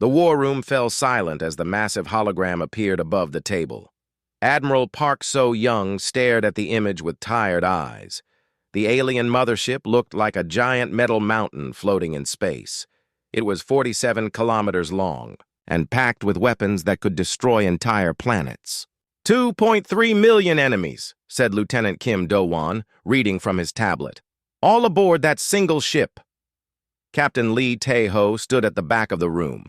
The war room fell silent as the massive hologram appeared above the table. Admiral Park So-young stared at the image with tired eyes. The alien mothership looked like a giant metal mountain floating in space. It was 47 kilometers long and packed with weapons that could destroy entire planets. 2.3 million enemies, said Lieutenant Kim Do-won, reading from his tablet. All aboard that single ship. Captain Lee Tae-ho stood at the back of the room.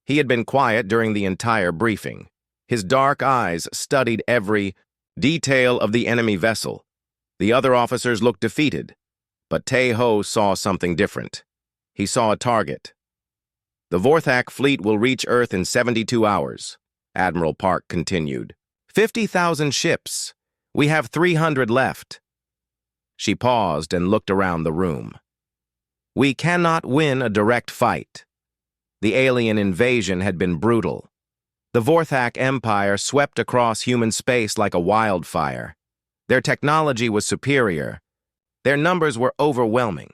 He had been quiet during the entire briefing. His dark eyes studied every detail of the enemy vessel. The other officers looked defeated, but Tae-ho saw something different. He saw a target. The Vorthak fleet will reach Earth in 72 hours, Admiral Park continued. 50,000 ships. We have 300 left. She paused and looked around the room. We cannot win a direct fight. The alien invasion had been brutal. The Vorthak Empire swept across human space like a wildfire. Their technology was superior. Their numbers were overwhelming.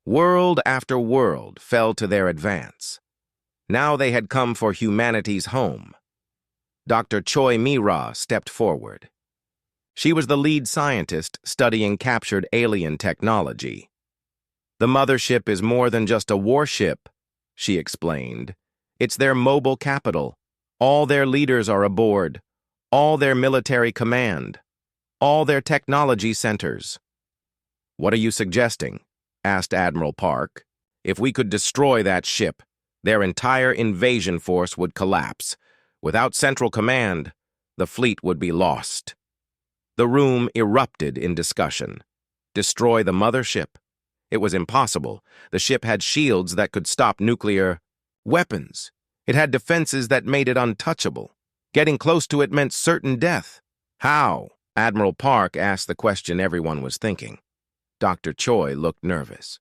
World after world fell to their advance. Now they had come for humanity's home. Dr. Choi Mi-ra stepped forward. She was the lead scientist studying captured alien technology. The mothership is more than just a warship, she explained. It's their mobile capital. All their leaders are aboard. All their military command. All their technology centers. What are you suggesting? Asked Admiral Park. If we could destroy that ship, their entire invasion force would collapse. Without central command, the fleet would be lost. The room erupted in discussion. Destroy the mothership? It was impossible. The ship had shields that could stop nuclear weapons. It had defenses that made it untouchable. Getting close to it meant certain death. How? Admiral Park asked the question everyone was thinking. Dr. Choi looked nervous.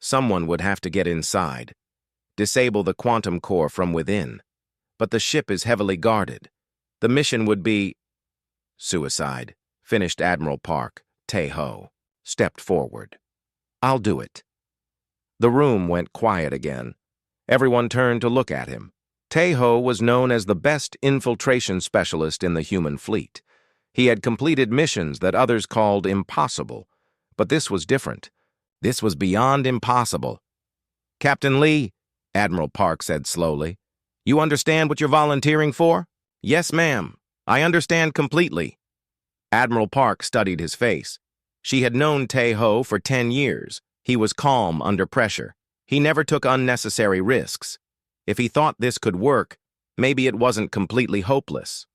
Someone would have to get inside, disable the quantum core from within. But the ship is heavily guarded. The mission would be suicide, finished Admiral Park. Tae-ho stepped forward. I'll do it. The room went quiet again. Everyone turned to look at him. Tae-ho was known as the best infiltration specialist in the human fleet. He had completed missions that others called impossible. But this was different. This was beyond impossible. Captain Lee, Admiral Park said slowly, you understand what you're volunteering for? Yes, ma'am. I understand completely. Admiral Park studied his face. She had known Tae-ho for 10 years. He was calm under pressure. He never took unnecessary risks. If he thought this could work, maybe it wasn't completely hopeless.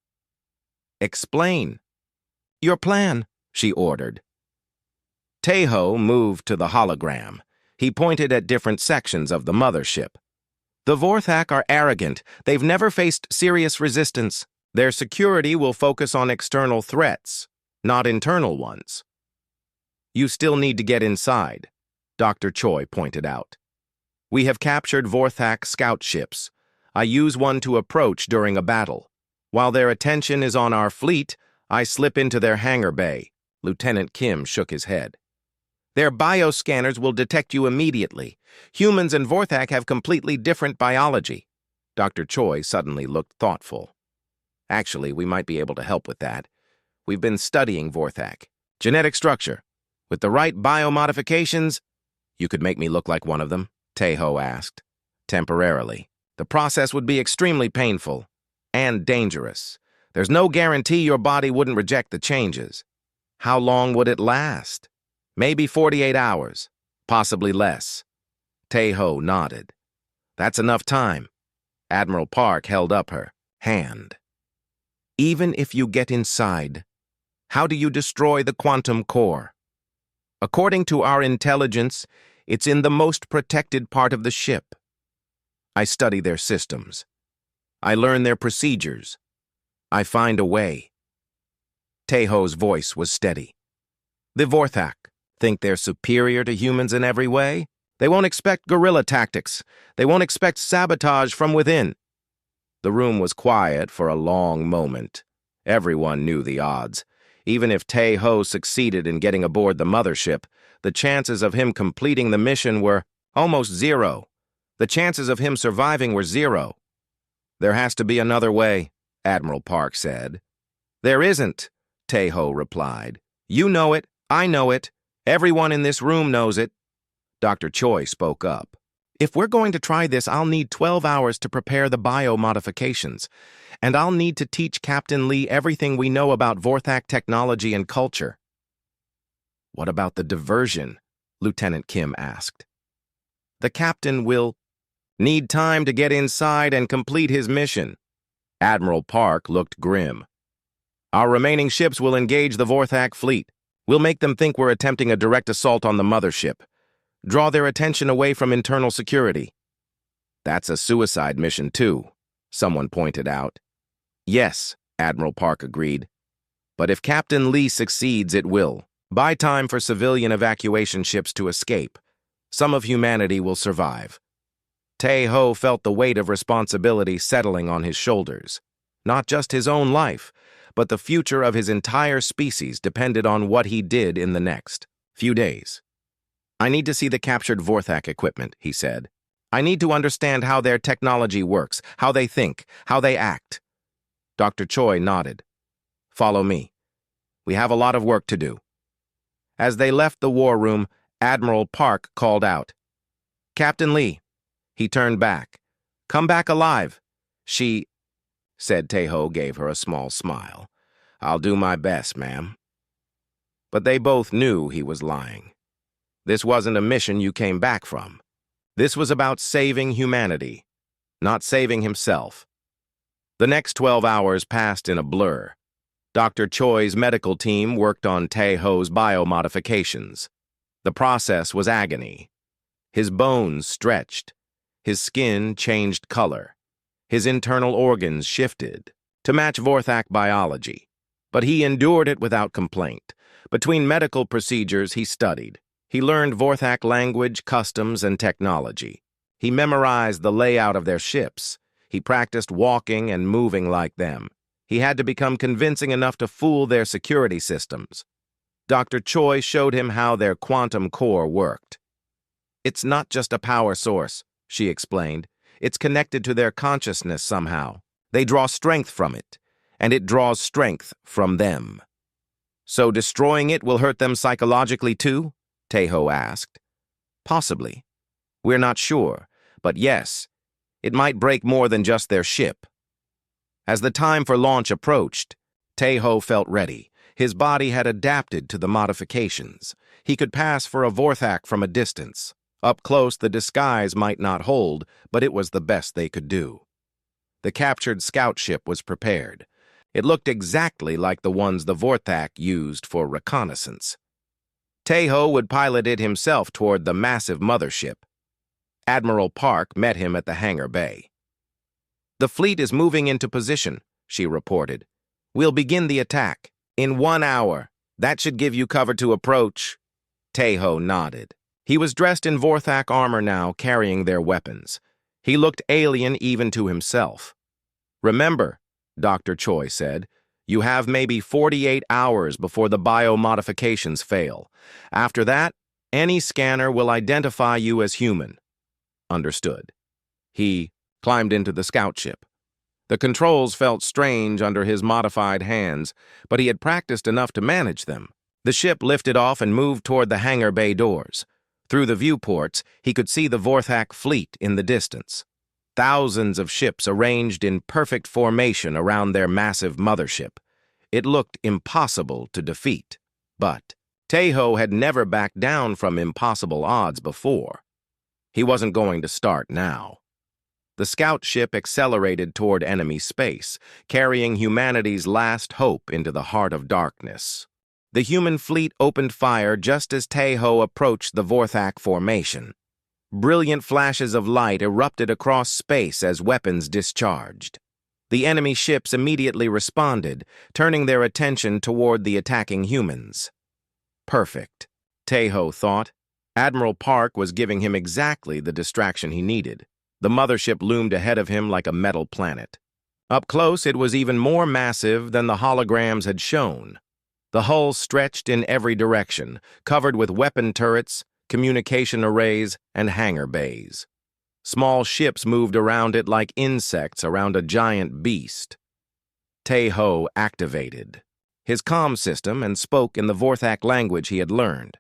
Explain. Your plan, she ordered. Tae-ho moved to the hologram. He pointed at different sections of the mothership. The Vorthak are arrogant. They've never faced serious resistance. Their security will focus on external threats, not internal ones. You still need to get inside, Dr. Choi pointed out. We have captured Vorthak scout ships. I use one to approach during a battle. While their attention is on our fleet, I slip into their hangar bay. Lieutenant Kim shook his head. Their bioscanners will detect you immediately. Humans and Vorthak have completely different biology. Dr. Choi suddenly looked thoughtful. Actually, we might be able to help with that. We've been studying Vorthak. Genetic structure. With the right biomodifications, you could make me look like one of them, Tae-ho asked. Temporarily. The process would be extremely painful and dangerous. There's no guarantee your body wouldn't reject the changes. How long would it last? Maybe 48 hours, possibly less. Tae-ho nodded. That's enough time. Admiral Park held up her hand. Even if you get inside, how do you destroy the quantum core? According to our intelligence, it's in the most protected part of the ship. I study their systems. I learn their procedures. I find a way. Tae-ho's voice was steady. The Vorthak think they're superior to humans in every way. They won't expect guerrilla tactics. They won't expect sabotage from within. The room was quiet for a long moment. Everyone knew the odds. Even if Tae-ho succeeded in getting aboard the mothership, the chances of him completing the mission were almost zero. The chances of him surviving were zero. "There has to be another way," Admiral Park said. "There isn't," Tae-ho replied. "You know it, I know it, everyone in this room knows it." Dr. Choi spoke up. "If we're going to try this, I'll need 12 hours to prepare the bio-modifications, and I'll need to teach Captain Lee everything we know about Vorthak technology and culture." "What about the diversion?" Lieutenant Kim asked. "The captain will need time to get inside and complete his mission." Admiral Park looked grim. "Our remaining ships will engage the Vorthak fleet. We'll make them think we're attempting a direct assault on the mothership. Draw their attention away from internal security." "That's a suicide mission, too," someone pointed out. "Yes," Admiral Park agreed. "But if Captain Lee succeeds, it will buy time for civilian evacuation ships to escape. Some of humanity will survive." Tae-ho felt the weight of responsibility settling on his shoulders. Not just his own life, but the future of his entire species depended on what he did in the next few days. "I need to see the captured Vorthak equipment," he said. "I need to understand how their technology works, how they think, how they act." Dr. Choi nodded. "Follow me. We have a lot of work to do." As they left the war room, Admiral Park called out, "Captain Lee." He turned back. "Come back alive." "She," said Tae-ho, gave her a small smile. "I'll do my best, ma'am." But they both knew he was lying. This wasn't a mission you came back from. This was about saving humanity, not saving himself. The next 12 hours passed in a blur. Dr. Choi's medical team worked on Tae-ho's biomodifications. The process was agony. His bones stretched. His skin changed color. His internal organs shifted to match Vorthak biology. But he endured it without complaint. Between medical procedures, he studied. He learned Vorthak language, customs, and technology. He memorized the layout of their ships. He practiced walking and moving like them. He had to become convincing enough to fool their security systems. Dr. Choi showed him how their quantum core worked. "It's not just a power source," she explained. "It's connected to their consciousness somehow. They draw strength from it, and it draws strength from them." "So destroying it will hurt them psychologically too?" Tae-ho asked. "Possibly. We're not sure, but yes, it might break more than just their ship." As the time for launch approached, Tae-ho felt ready. His body had adapted to the modifications. He could pass for a Vorthak from a distance. Up close, the disguise might not hold, but it was the best they could do. The captured scout ship was prepared. It looked exactly like the ones the Vorthak used for reconnaissance. Tae-ho would pilot it himself toward the massive mothership. Admiral Park met him at the hangar bay. "The fleet is moving into position," she reported. "We'll begin the attack in 1 hour. That should give you cover to approach." Tae-ho nodded. He was dressed in Vorthak armor now, carrying their weapons. He looked alien even to himself. "Remember," Dr. Choi said, "you have maybe 48 hours before the biomodifications fail. After that, any scanner will identify you as human." "Understood." He climbed into the scout ship. The controls felt strange under his modified hands, but he had practiced enough to manage them. The ship lifted off and moved toward the hangar bay doors. Through the viewports, he could see the Vorthak fleet in the distance. Thousands of ships arranged in perfect formation around their massive mothership. It looked impossible to defeat. But Tae-ho had never backed down from impossible odds before. He wasn't going to start now. The scout ship accelerated toward enemy space, carrying humanity's last hope into the heart of darkness. The human fleet opened fire just as Tae-ho approached the Vorthak formation. Brilliant flashes of light erupted across space as weapons discharged. The enemy ships immediately responded, turning their attention toward the attacking humans. Perfect, Tae-ho thought. Admiral Park was giving him exactly the distraction he needed. The mothership loomed ahead of him like a metal planet. Up close, it was even more massive than the holograms had shown. The hull stretched in every direction, covered with weapon turrets, communication arrays, and hangar bays. Small ships moved around it like insects around a giant beast. Tae-ho activated his comm system and spoke in the Vorthak language he had learned.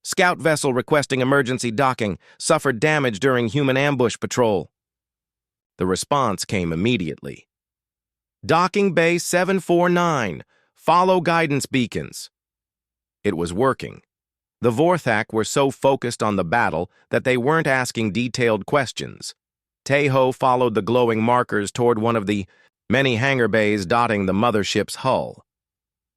Scout vessel requesting emergency docking, suffered damage during human ambush patrol. The response came immediately. Docking Bay 749, follow guidance beacons. It was working. The Vorthak were so focused on the battle that they weren't asking detailed questions. Tae-ho followed the glowing markers toward one of the many hangar bays dotting the mothership's hull.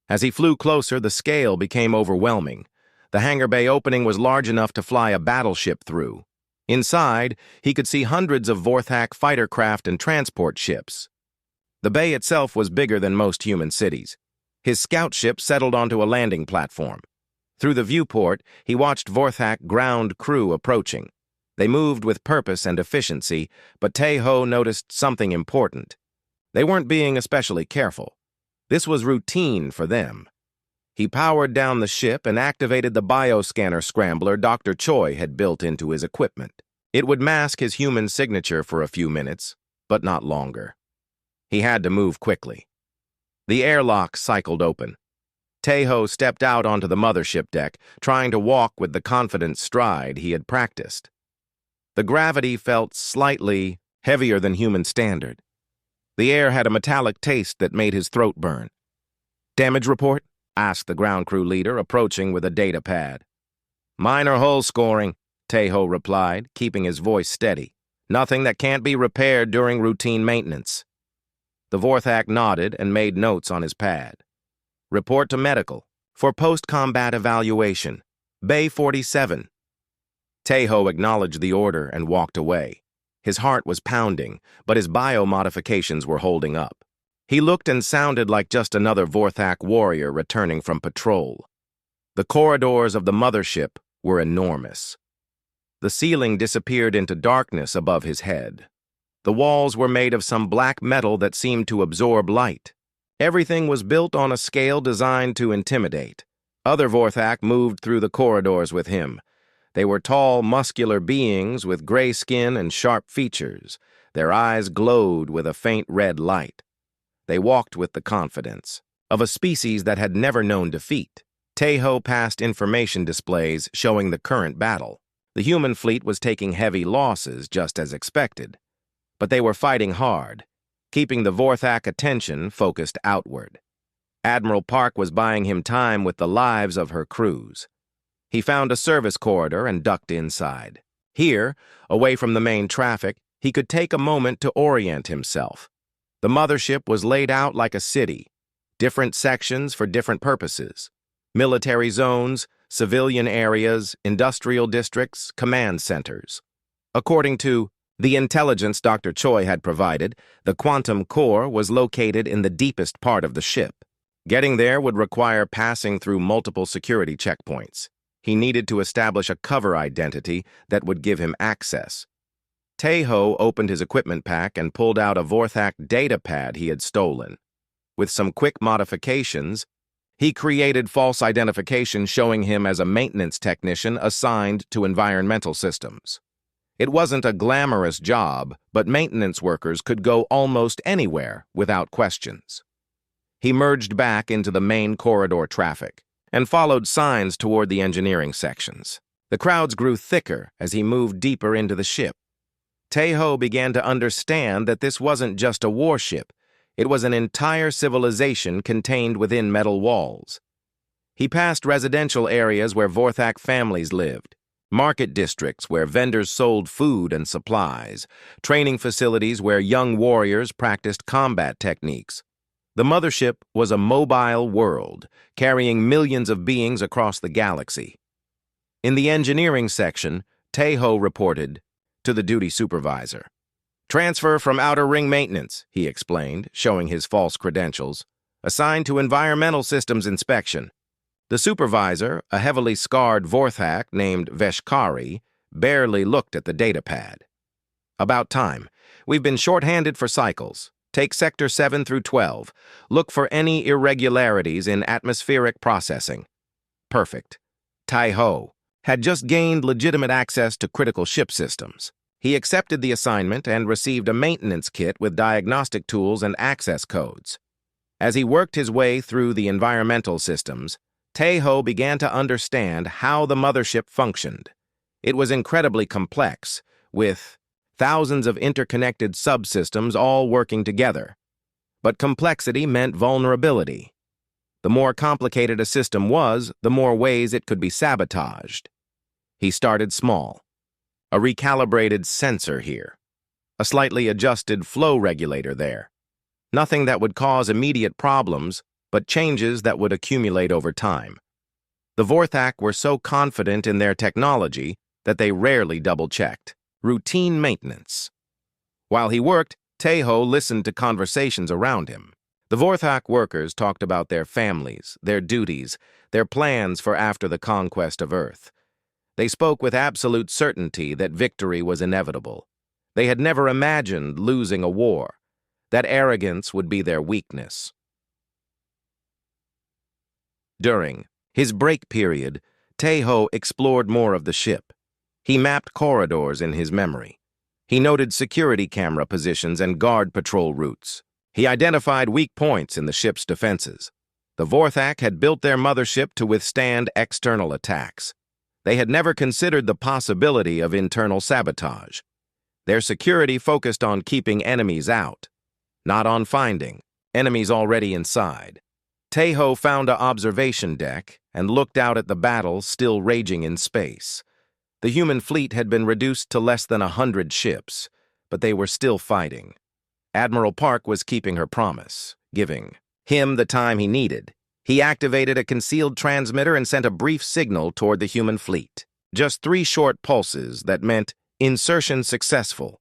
As he flew closer, the scale became overwhelming. The hangar bay opening was large enough to fly a battleship through. Inside, he could see hundreds of Vorthak fighter craft and transport ships. The bay itself was bigger than most human cities. His scout ship settled onto a landing platform. Through the viewport, he watched Vorthak ground crew approaching. They moved with purpose and efficiency, but Tae-ho noticed something important. They weren't being especially careful. This was routine for them. He powered down the ship and activated the bioscanner scrambler Dr. Choi had built into his equipment. It would mask his human signature for a few minutes, but not longer. He had to move quickly. The airlock cycled open. Tae-ho stepped out onto the mothership deck, trying to walk with the confident stride he had practiced. The gravity felt slightly heavier than human standard. The air had a metallic taste that made his throat burn. "Damage report?" asked the ground crew leader, approaching with a data pad. "Minor hull scoring," Tae-ho replied, keeping his voice steady. "Nothing that can't be repaired during routine maintenance." The Vorthak nodded and made notes on his pad. "Report to medical for post-combat evaluation. Bay 47. Tae-ho acknowledged the order and walked away. His heart was pounding, but his biomodifications were holding up. He looked and sounded like just another Vorthak warrior returning from patrol. The corridors of the mothership were enormous. The ceiling disappeared into darkness above his head. The walls were made of some black metal that seemed to absorb light. Everything was built on a scale designed to intimidate. Other Vorthak moved through the corridors with him. They were tall, muscular beings with gray skin and sharp features. Their eyes glowed with a faint red light. They walked with the confidence of a species that had never known defeat. Tae-ho passed information displays showing the current battle. The human fleet was taking heavy losses, just as expected. But they were fighting hard, keeping the Vorthak attention focused outward. Admiral Park was buying him time with the lives of her crews. He found a service corridor and ducked inside. Here, away from the main traffic, he could take a moment to orient himself. The mothership was laid out like a city, different sections for different purposes. Military zones, civilian areas, industrial districts, command centers. According to the intelligence Dr. Choi had provided, the quantum core was located in the deepest part of the ship. Getting there would require passing through multiple security checkpoints. He needed to establish a cover identity that would give him access. Tae-ho opened his equipment pack and pulled out a Vorthak data pad he had stolen. With some quick modifications, he created false identification showing him as a maintenance technician assigned to environmental systems. It wasn't a glamorous job, but maintenance workers could go almost anywhere without questions. He merged back into the main corridor traffic and followed signs toward the engineering sections. The crowds grew thicker as he moved deeper into the ship. Tae-ho began to understand that this wasn't just a warship. It was an entire civilization contained within metal walls. He passed residential areas where Vorthak families lived, market districts where vendors sold food and supplies, training facilities where young warriors practiced combat techniques. The mothership was a mobile world, carrying millions of beings across the galaxy. In the engineering section, Tae-ho reported to the duty supervisor. "Transfer from Outer Ring Maintenance," he explained, showing his false credentials. "Assigned to Environmental Systems Inspection." The supervisor, a heavily scarred Vorthak named Veshkari, barely looked at the datapad. "About time. We've been short-handed for cycles. Take Sector 7 through 12. Look for any irregularities in atmospheric processing." Perfect. Tae-ho had just gained legitimate access to critical ship systems. He accepted the assignment and received a maintenance kit with diagnostic tools and access codes. As he worked his way through the environmental systems, Taeho began to understand how the mothership functioned. It was incredibly complex, with thousands of interconnected subsystems all working together. But complexity meant vulnerability. The more complicated a system was, the more ways it could be sabotaged. He started small. A recalibrated sensor here. A slightly adjusted flow regulator there. Nothing that would cause immediate problems, but changes that would accumulate over time. The Vorthak were so confident in their technology that they rarely double-checked. Routine maintenance. While he worked, Taeho listened to conversations around him. The Vorthak workers talked about their families, their duties, their plans for after the conquest of Earth. They spoke with absolute certainty that victory was inevitable. They had never imagined losing a war. That arrogance would be their weakness. During his break period, Taeho explored more of the ship. He mapped corridors in his memory. He noted security camera positions and guard patrol routes. He identified weak points in the ship's defenses. The Vorthak had built their mothership to withstand external attacks. They had never considered the possibility of internal sabotage. Their security focused on keeping enemies out, not on finding enemies already inside. Taeho found an observation deck and looked out at the battle still raging in space. The human fleet had been reduced to less than 100 ships, but they were still fighting. Admiral Park was keeping her promise, giving him the time he needed. He activated a concealed transmitter and sent a brief signal toward the human fleet. Just 3 short pulses that meant insertion successful.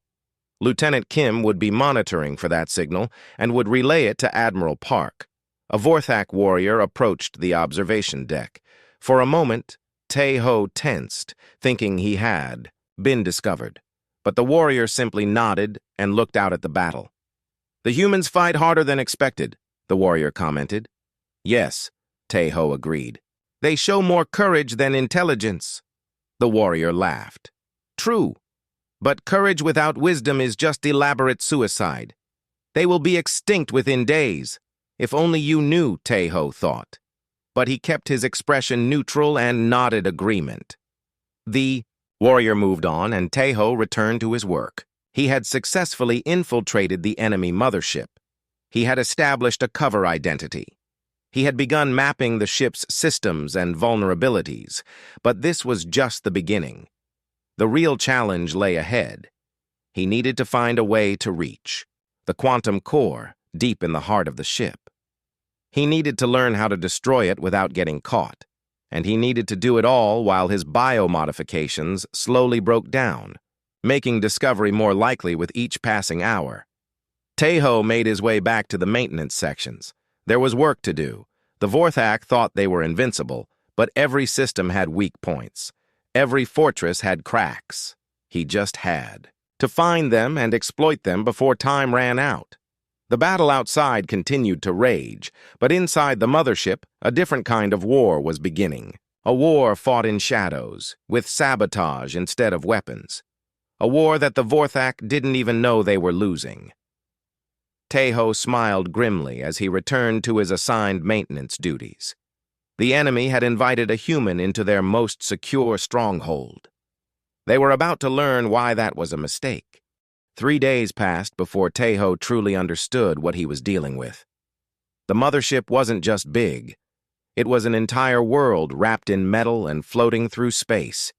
Lieutenant Kim would be monitoring for that signal and would relay it to Admiral Park. A Vorthak warrior approached the observation deck. For a moment, Taeho tensed, thinking he had been discovered. But the warrior simply nodded and looked out at the battle. "The humans fight harder than expected," the warrior commented. "Yes," Taeho agreed. "They show more courage than intelligence." The warrior laughed. "True, but courage without wisdom is just elaborate suicide. They will be extinct within days. If only you knew," Taeho thought. But he kept his expression neutral and nodded agreement. The warrior moved on, and Taeho returned to his work. He had successfully infiltrated the enemy mothership. He had established a cover identity. He had begun mapping the ship's systems and vulnerabilities, but this was just the beginning. The real challenge lay ahead. He needed to find a way to reach the quantum core deep in the heart of the ship. He needed to learn how to destroy it without getting caught, and he needed to do it all while his biomodifications slowly broke down, making discovery more likely with each passing hour. Taeho made his way back to the maintenance sections. There was work to do. The Vorthak thought they were invincible, but every system had weak points. Every fortress had cracks. He just had to find them and exploit them before time ran out. The battle outside continued to rage, but inside the mothership, a different kind of war was beginning. A war fought in shadows, with sabotage instead of weapons. A war that the Vorthak didn't even know they were losing. Taeho smiled grimly as he returned to his assigned maintenance duties. The enemy had invited a human into their most secure stronghold. They were about to learn why that was a mistake. 3 days passed before Taeho truly understood what he was dealing with. The mothership wasn't just big. It was an entire world wrapped in metal and floating through space.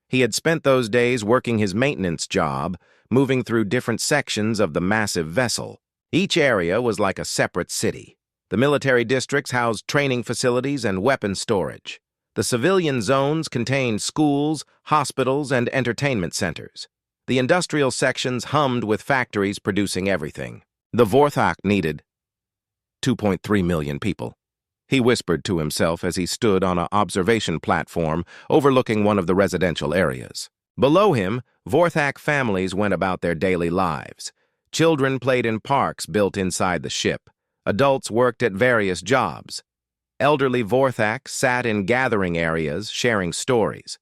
He had spent those days working his maintenance job, moving through different sections of the massive vessel. Each area was like a separate city. The military districts housed training facilities and weapon storage. The civilian zones contained schools, hospitals, and entertainment centers. The industrial sections hummed with factories producing everything. The Vorthak needed 2.3 million people. He whispered to himself as he stood on an observation platform overlooking one of the residential areas. Below him, Vorthak families went about their daily lives. Children played in parks built inside the ship. Adults worked at various jobs. Elderly Vorthak sat in gathering areas sharing stories.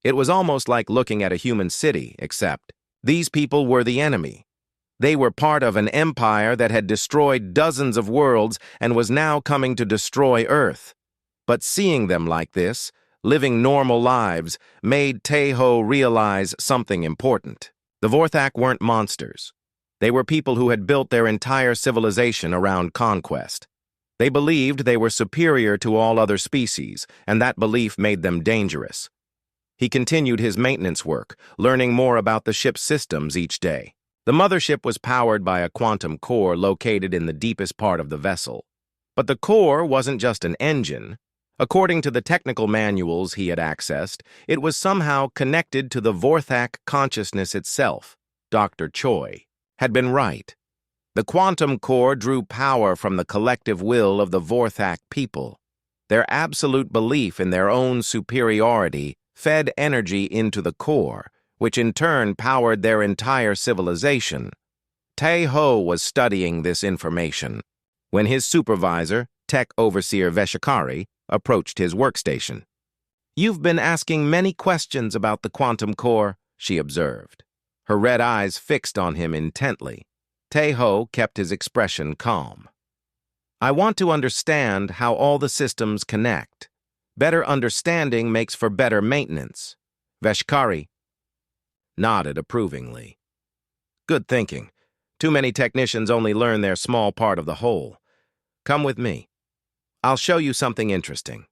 It was almost like looking at a human city, except These people were the enemy. They were part of an empire that had destroyed dozens of worlds and was now coming to destroy Earth. But seeing them like this, living normal lives, made Tae-ho realize something important. The Vorthak weren't monsters. They were people who had built their entire civilization around conquest. They believed they were superior to all other species, and that belief made them dangerous. He continued his maintenance work, learning more about the ship's systems each day. The mothership was powered by a quantum core located in the deepest part of the vessel. But the core wasn't just an engine. According to the technical manuals he had accessed, it was somehow connected to the Vorthak consciousness itself. Dr. Choi had been right. The quantum core drew power from the collective will of the Vorthak people. Their absolute belief in their own superiority fed energy into the core, which in turn powered their entire civilization. Tae-ho was studying this information when his supervisor, Tech Overseer Veshikari, approached his workstation. "You've been asking many questions about the quantum core," she observed, her red eyes fixed on him intently. Tae-ho kept his expression calm. "I want to understand how all the systems connect. Better understanding makes for better maintenance." Veshikari nodded approvingly. "Good thinking. Too many technicians only learn their small part of the whole. Come with me. I'll show you something interesting."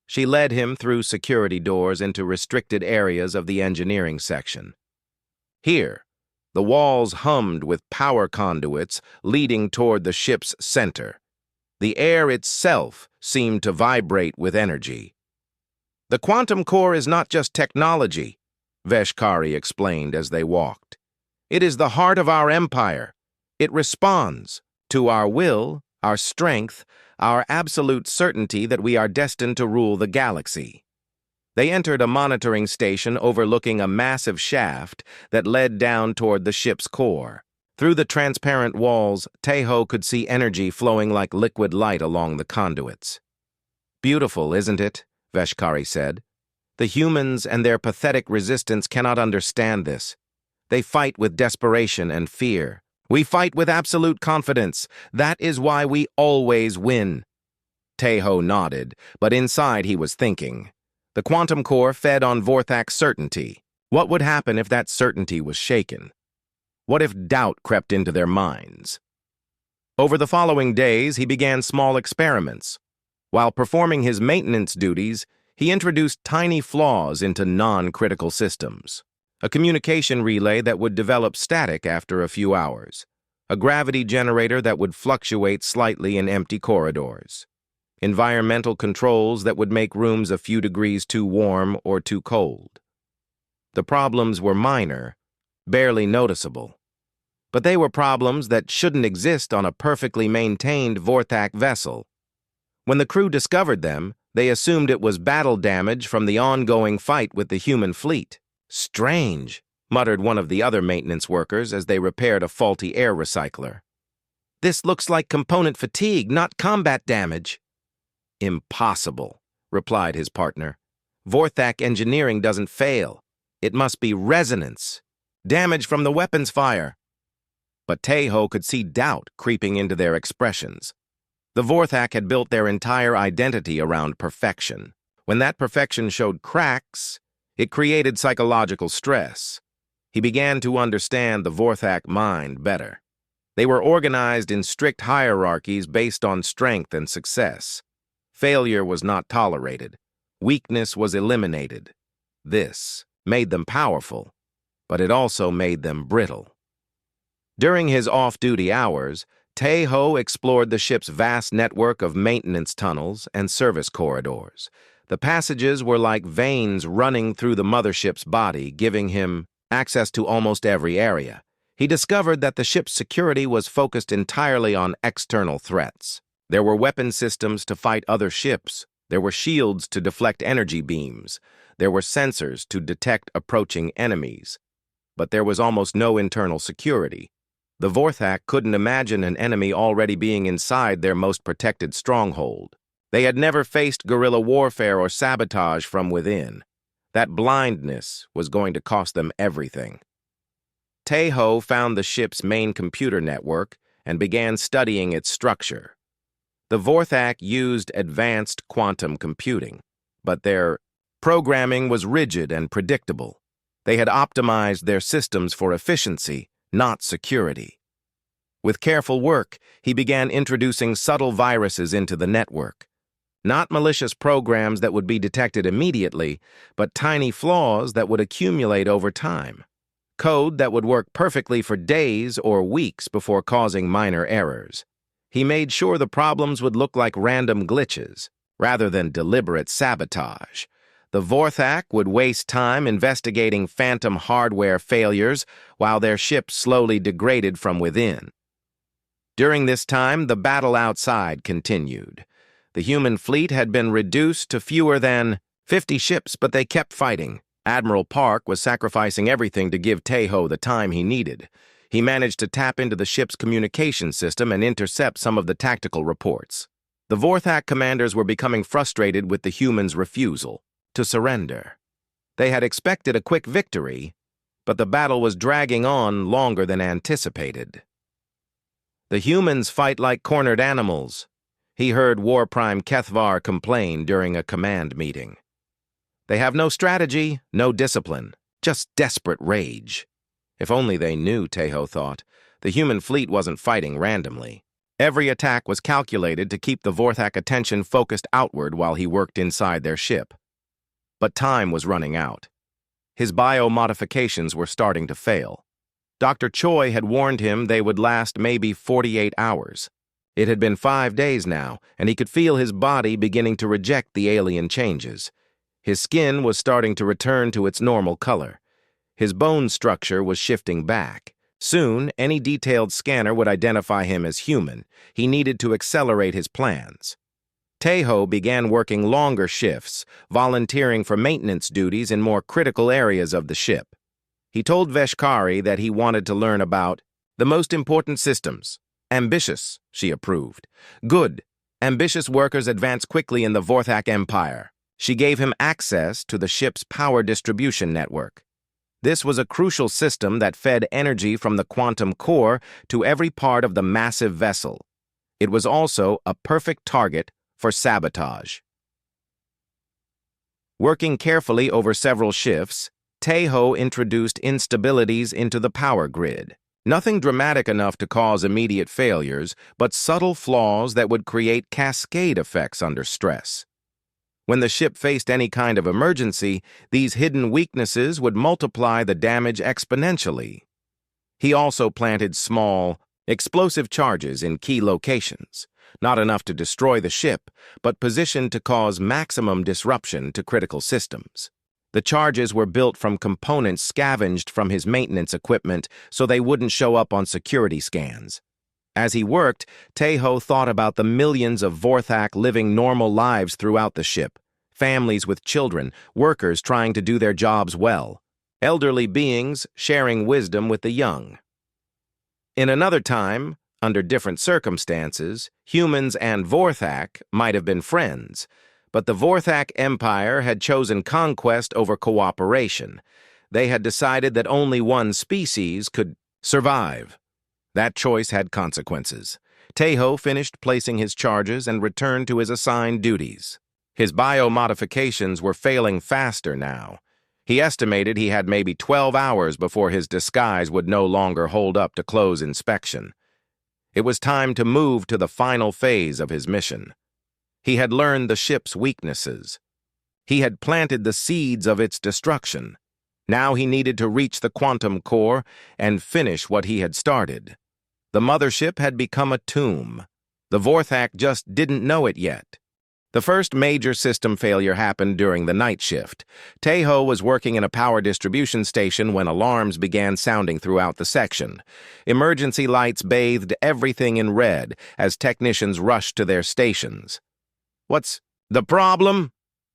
She led him through security doors into restricted areas of the engineering section. Here, the walls hummed with power conduits leading toward the ship's center. The air itself seemed to vibrate with energy. "The quantum core is not just technology," Veshikari explained as they walked. "It is the heart of our empire. It responds to our will, our strength, our absolute certainty that we are destined to rule the galaxy." They entered a monitoring station overlooking a massive shaft that led down toward the ship's core. Through the transparent walls, Tae-ho could see energy flowing like liquid light along the conduits. "Beautiful, isn't it?" Veshikari said. "The humans and their pathetic resistance cannot understand this. They fight with desperation and fear. We fight with absolute confidence. That is why we always win." Tae-ho nodded, but inside he was thinking. The quantum core fed on Vorthak's certainty. What would happen if that certainty was shaken? What if doubt crept into their minds? Over the following days, he began small experiments. While performing his maintenance duties, he introduced tiny flaws into non-critical systems. A communication relay that would develop static after a few hours. A gravity generator that would fluctuate slightly in empty corridors. Environmental controls that would make rooms a few degrees too warm or too cold. The problems were minor, barely noticeable. But they were problems that shouldn't exist on a perfectly maintained Vorthak vessel. When the crew discovered them, they assumed it was battle damage from the ongoing fight with the human fleet. "Strange," muttered one of the other maintenance workers as they repaired a faulty air recycler. "This looks like component fatigue, not combat damage." "Impossible," replied his partner. "Vorthak engineering doesn't fail. It must be resonance. Damage from the weapons fire." But Tae-ho could see doubt creeping into their expressions. The Vorthak had built their entire identity around perfection. When that perfection showed cracks, it created psychological stress. He began to understand the Vorthak mind better. They were organized in strict hierarchies based on strength and success. Failure was not tolerated. Weakness was eliminated. This made them powerful, but it also made them brittle. During his off-duty hours, Tae-ho explored the ship's vast network of maintenance tunnels and service corridors. The passages were like veins running through the mothership's body, giving him access to almost every area. He discovered that the ship's security was focused entirely on external threats. There were weapon systems to fight other ships. There were shields to deflect energy beams. There were sensors to detect approaching enemies. But there was almost no internal security. The Vorthak couldn't imagine an enemy already being inside their most protected stronghold. They had never faced guerrilla warfare or sabotage from within. That blindness was going to cost them everything. Taeho found the ship's main computer network and began studying its structure. The Vorthak used advanced quantum computing, but their programming was rigid and predictable. They had optimized their systems for efficiency, not security. With careful work, he began introducing subtle viruses into the network. Not malicious programs that would be detected immediately, but tiny flaws that would accumulate over time. Code that would work perfectly for days or weeks before causing minor errors. He made sure the problems would look like random glitches, rather than deliberate sabotage. The Vorthak would waste time investigating phantom hardware failures while their ship slowly degraded from within. During this time, the battle outside continued. The human fleet had been reduced to fewer than 50 ships, but they kept fighting. Admiral Park was sacrificing everything to give Taeho the time he needed. He managed to tap into the ship's communication system and intercept some of the tactical reports. The Vorthak commanders were becoming frustrated with the humans' refusal to surrender. They had expected a quick victory, but the battle was dragging on longer than anticipated. "The humans fight like cornered animals," he heard War Prime Kethvar complain during a command meeting. "They have no strategy, no discipline, just desperate rage." If only they knew, Taeho thought. The human fleet wasn't fighting randomly. Every attack was calculated to keep the Vorthak attention focused outward while he worked inside their ship. But time was running out. His bio-modifications were starting to fail. Dr. Choi had warned him they would last maybe 48 hours. It had been 5 days now, and he could feel his body beginning to reject the alien changes. His skin was starting to return to its normal color. His bone structure was shifting back. Soon, any detailed scanner would identify him as human. He needed to accelerate his plans. Taeho began working longer shifts, volunteering for maintenance duties in more critical areas of the ship. He told Veshkari that he wanted to learn about the most important systems. Ambitious, she approved. Good. Ambitious workers advance quickly in the Vorthak Empire. She gave him access to the ship's power distribution network. This was a crucial system that fed energy from the quantum core to every part of the massive vessel. It was also a perfect target for sabotage. Working carefully over several shifts, Taeho introduced instabilities into the power grid. Nothing dramatic enough to cause immediate failures, but subtle flaws that would create cascade effects under stress. When the ship faced any kind of emergency, these hidden weaknesses would multiply the damage exponentially. He also planted small, explosive charges in key locations, not enough to destroy the ship, but positioned to cause maximum disruption to critical systems. The charges were built from components scavenged from his maintenance equipment so they wouldn't show up on security scans. As he worked, Taeho thought about the millions of Vorthak living normal lives throughout the ship, families with children, workers trying to do their jobs well, elderly beings sharing wisdom with the young. In another time, under different circumstances, humans and Vorthak might have been friends, but the Vorthak Empire had chosen conquest over cooperation. They had decided that only one species could survive. That choice had consequences. Taeho finished placing his charges and returned to his assigned duties. His bio-modifications were failing faster now. He estimated he had maybe 12 hours before his disguise would no longer hold up to close inspection. It was time to move to the final phase of his mission. He had learned the ship's weaknesses. He had planted the seeds of its destruction. Now he needed to reach the quantum core and finish what he had started. The mothership had become a tomb. The Vorthak just didn't know it yet. The first major system failure happened during the night shift. Taeho was working in a power distribution station when alarms began sounding throughout the section. Emergency lights bathed everything in red as technicians rushed to their stations. "What's the problem?"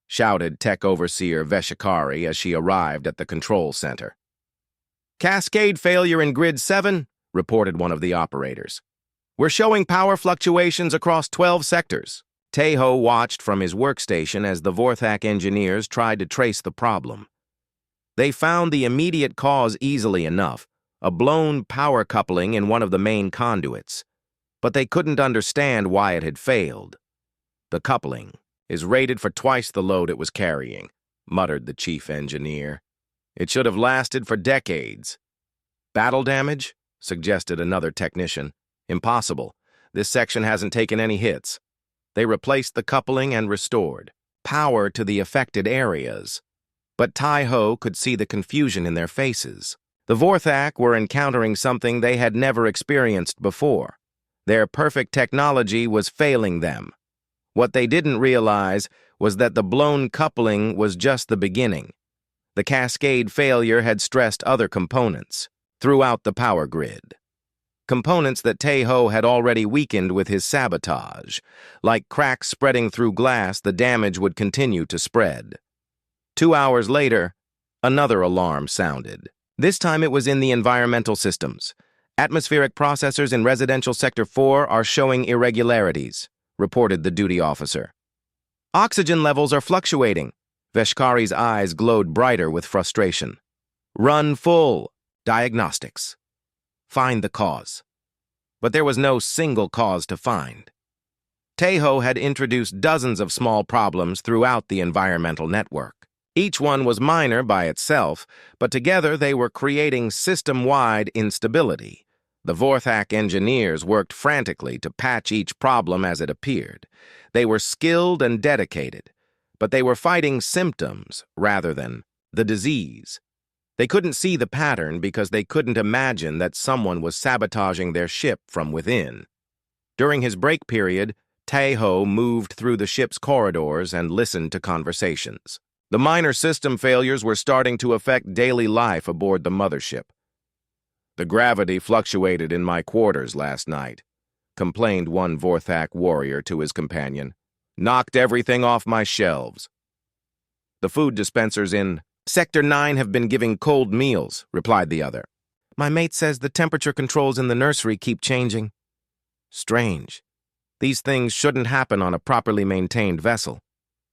shouted Tech Overseer Veshkari as she arrived at the control center. "Cascade failure in Grid 7, reported one of the operators. "We're showing power fluctuations across 12 sectors." Taeho watched from his workstation as the Vorthak engineers tried to trace the problem. They found the immediate cause easily enough: a blown power coupling in one of the main conduits, but they couldn't understand why it had failed. "The coupling is rated for twice the load it was carrying," muttered the chief engineer. "It should have lasted for decades." "Battle damage?" suggested another technician. "Impossible. This section hasn't taken any hits." They replaced the coupling and restored power to the affected areas. But Tai-Ho could see the confusion in their faces. The Vorthak were encountering something they had never experienced before. Their perfect technology was failing them. What they didn't realize was that the blown coupling was just the beginning. The cascade failure had stressed other components throughout the power grid. Components that Tai-Ho had already weakened with his sabotage. Like cracks spreading through glass, the damage would continue to spread. 2 hours later, another alarm sounded. This time it was in the environmental systems. "Atmospheric processors in Residential Sector 4 are showing irregularities," reported the duty officer. "Oxygen levels are fluctuating." Veshkari's eyes glowed brighter with frustration. "Run full. Diagnostics. Find the cause." But there was no single cause to find. Tai-Ho had introduced dozens of small problems throughout the environmental network. Each one was minor by itself, but together they were creating system-wide instability. The Vorthak engineers worked frantically to patch each problem as it appeared. They were skilled and dedicated, but they were fighting symptoms rather than the disease. They couldn't see the pattern because they couldn't imagine that someone was sabotaging their ship from within. During his break period, Tai-Ho moved through the ship's corridors and listened to conversations. The minor system failures were starting to affect daily life aboard the mothership. "The gravity fluctuated in my quarters last night," complained one Vorthak warrior to his companion. "Knocked everything off my shelves." "The food dispensers in Sector 9 have been giving cold meals," replied the other. "My mate says the temperature controls in the nursery keep changing." "Strange. These things shouldn't happen on a properly maintained vessel."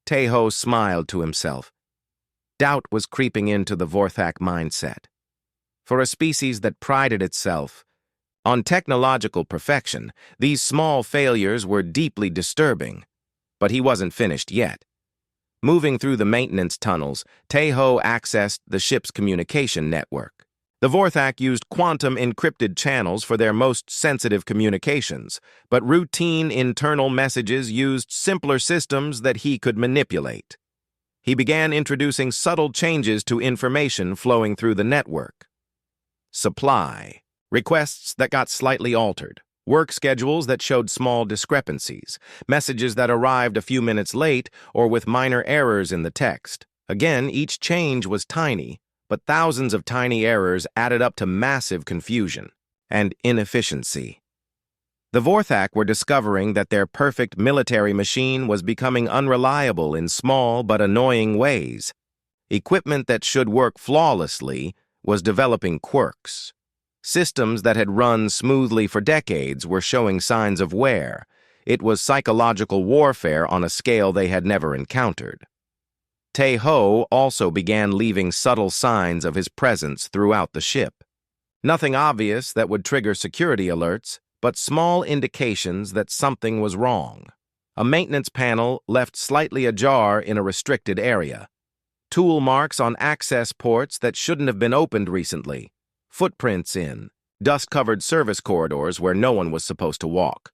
Tai-Ho smiled to himself. Doubt was creeping into the Vorthak mindset. For a species that prided itself on technological perfection, these small failures were deeply disturbing. But he wasn't finished yet. Moving through the maintenance tunnels, Tai-Ho accessed the ship's communication network. The Vorthak used quantum-encrypted channels for their most sensitive communications, but routine internal messages used simpler systems that he could manipulate. He began introducing subtle changes to information flowing through the network. Supply, requests that got slightly altered, work schedules that showed small discrepancies, messages that arrived a few minutes late or with minor errors in the text. Again, each change was tiny, but thousands of tiny errors added up to massive confusion and inefficiency. The Vorthak were discovering that their perfect military machine was becoming unreliable in small but annoying ways. Equipment that should work flawlessly was developing quirks. Systems that had run smoothly for decades were showing signs of wear. It was psychological warfare on a scale they had never encountered. Tai-Ho also began leaving subtle signs of his presence throughout the ship. Nothing obvious that would trigger security alerts, but small indications that something was wrong. A maintenance panel left slightly ajar in a restricted area. Tool marks on access ports that shouldn't have been opened recently. Footprints in dust-covered service corridors where no one was supposed to walk.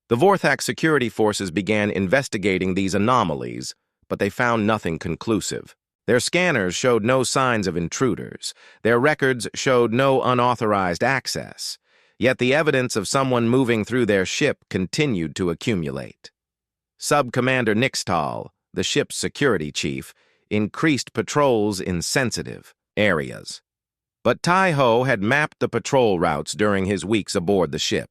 The Vorthak security forces began investigating these anomalies, but they found nothing conclusive. Their scanners showed no signs of intruders. Their records showed no unauthorized access. Yet the evidence of someone moving through their ship continued to accumulate. Sub-Commander Nixtal, the ship's security chief, increased patrols in sensitive areas. But Tai-Ho had mapped the patrol routes during his weeks aboard the ship.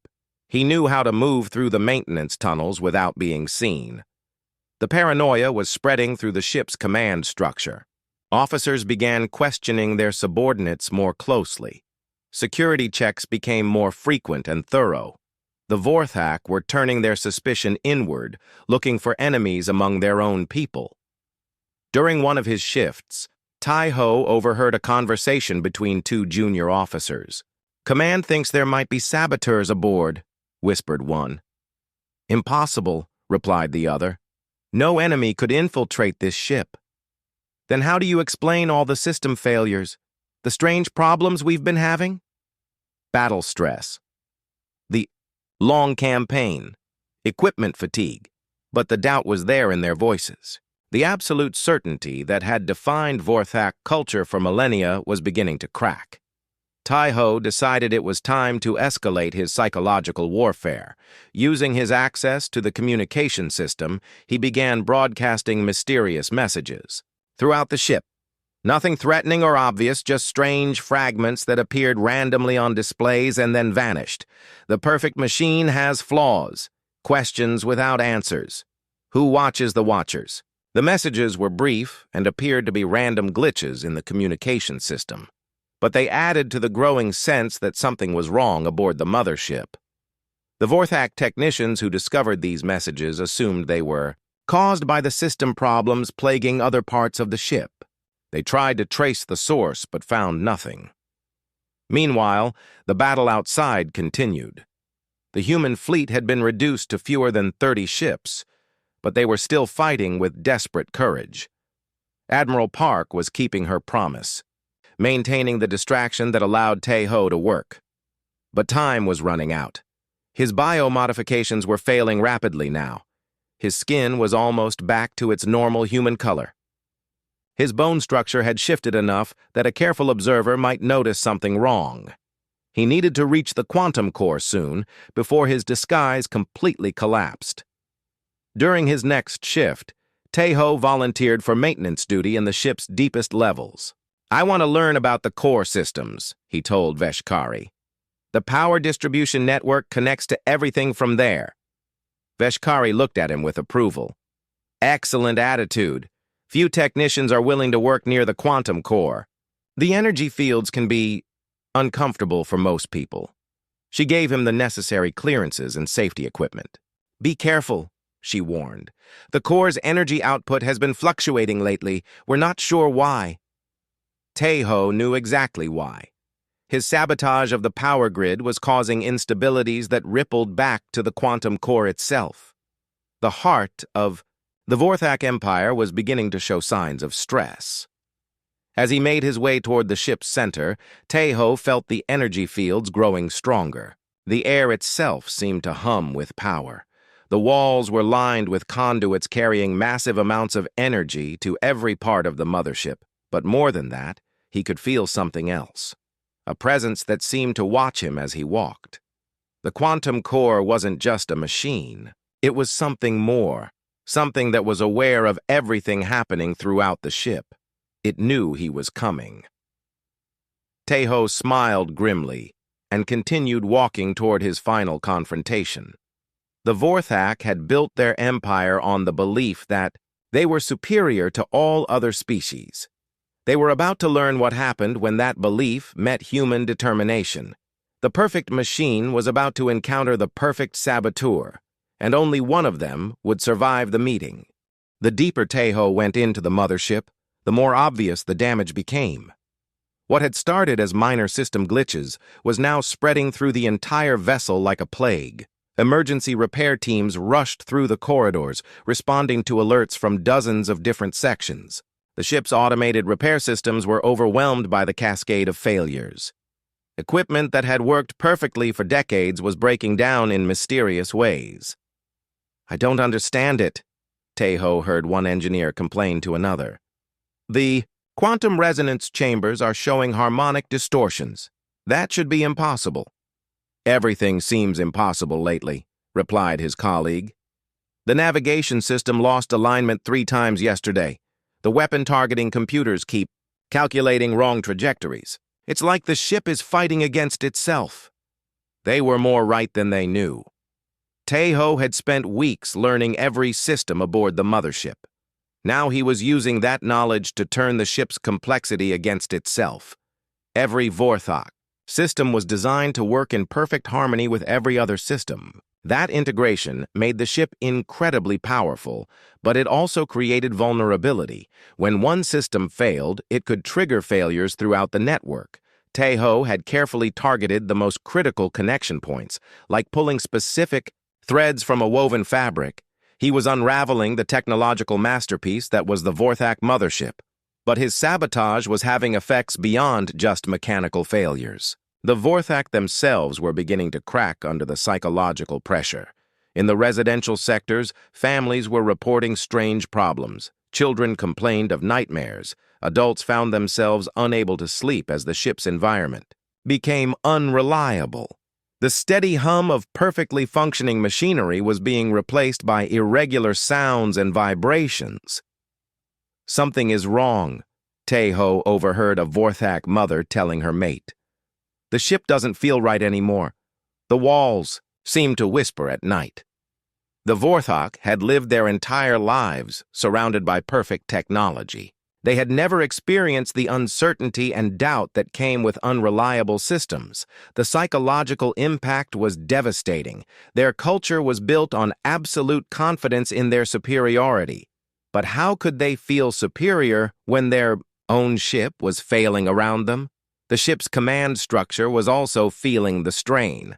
He knew how to move through the maintenance tunnels without being seen. The paranoia was spreading through the ship's command structure. Officers began questioning their subordinates more closely. Security checks became more frequent and thorough. The Vorthak were turning their suspicion inward, looking for enemies among their own people. During one of his shifts, Tai-Ho overheard a conversation between two junior officers. "Command thinks there might be saboteurs aboard," whispered one. "Impossible," replied the other. "No enemy could infiltrate this ship." "Then how do you explain all the system failures? The strange problems we've been having?" "Battle stress. The long campaign. Equipment fatigue." But the doubt was there in their voices. The absolute certainty that had defined Vorthak culture for millennia was beginning to crack. Tai-Ho decided it was time to escalate his psychological warfare. Using his access to the communication system, he began broadcasting mysterious messages throughout the ship. Nothing threatening or obvious, just strange fragments that appeared randomly on displays and then vanished. "The perfect machine has flaws. Questions without answers. Who watches the watchers?" The messages were brief and appeared to be random glitches in the communication system, but they added to the growing sense that something was wrong aboard the mothership. The Vorthak technicians who discovered these messages assumed they were caused by the system problems plaguing other parts of the ship. They tried to trace the source but found nothing. Meanwhile, the battle outside continued. The human fleet had been reduced to fewer than 30 ships, but they were still fighting with desperate courage. Admiral Park was keeping her promise, maintaining the distraction that allowed Tai-Ho to work. But time was running out. His biomodifications were failing rapidly now. His skin was almost back to its normal human color. His bone structure had shifted enough that a careful observer might notice something wrong. He needed to reach the quantum core soon, before his disguise completely collapsed. During his next shift, Tai-Ho volunteered for maintenance duty in the ship's deepest levels. "I want to learn about the core systems," he told Veshkari. "The power distribution network connects to everything from there." Veshkari looked at him with approval. "Excellent attitude. Few technicians are willing to work near the quantum core. The energy fields can be uncomfortable for most people." She gave him the necessary clearances and safety equipment. "Be careful," she warned. "The core's energy output has been fluctuating lately. We're not sure why." Tai-Ho knew exactly why. His sabotage of the power grid was causing instabilities that rippled back to the quantum core itself. The heart of the Vorthak Empire was beginning to show signs of stress. As he made his way toward the ship's center, Tai-Ho felt the energy fields growing stronger. The air itself seemed to hum with power. The walls were lined with conduits carrying massive amounts of energy to every part of the mothership. But more than that, he could feel something else. A presence that seemed to watch him as he walked. The quantum core wasn't just a machine. It was something more. Something that was aware of everything happening throughout the ship. It knew he was coming. Tai-Ho smiled grimly and continued walking toward his final confrontation. The Vorthak had built their empire on the belief that they were superior to all other species. They were about to learn what happened when that belief met human determination. The perfect machine was about to encounter the perfect saboteur, and only one of them would survive the meeting. The deeper Tai-Ho went into the mothership, the more obvious the damage became. What had started as minor system glitches was now spreading through the entire vessel like a plague. Emergency repair teams rushed through the corridors, responding to alerts from dozens of different sections. The ship's automated repair systems were overwhelmed by the cascade of failures. Equipment that had worked perfectly for decades was breaking down in mysterious ways. "I don't understand it," Tai-Ho heard one engineer complain to another. "The quantum resonance chambers are showing harmonic distortions. That should be impossible." "Everything seems impossible lately," replied his colleague. "The navigation system lost alignment 3 times yesterday. The weapon-targeting computers keep calculating wrong trajectories. It's like the ship is fighting against itself." They were more right than they knew. Tai-Ho had spent weeks learning every system aboard the mothership. Now he was using that knowledge to turn the ship's complexity against itself. Every Vorthak system was designed to work in perfect harmony with every other system. That integration made the ship incredibly powerful, but it also created vulnerability. When one system failed, it could trigger failures throughout the network. Taeho had carefully targeted the most critical connection points, like pulling specific threads from a woven fabric. He was unraveling the technological masterpiece that was the Vorthak mothership. But his sabotage was having effects beyond just mechanical failures. The Vorthak themselves were beginning to crack under the psychological pressure. In the residential sectors, families were reporting strange problems. Children complained of nightmares. Adults found themselves unable to sleep as the ship's environment became unreliable. The steady hum of perfectly functioning machinery was being replaced by irregular sounds and vibrations. "Something is wrong," Taeho overheard a Vorthak mother telling her mate. "The ship doesn't feel right anymore. The walls seem to whisper at night." The Vorthak had lived their entire lives surrounded by perfect technology. They had never experienced the uncertainty and doubt that came with unreliable systems. The psychological impact was devastating. Their culture was built on absolute confidence in their superiority. But how could they feel superior when their own ship was failing around them? The ship's command structure was also feeling the strain.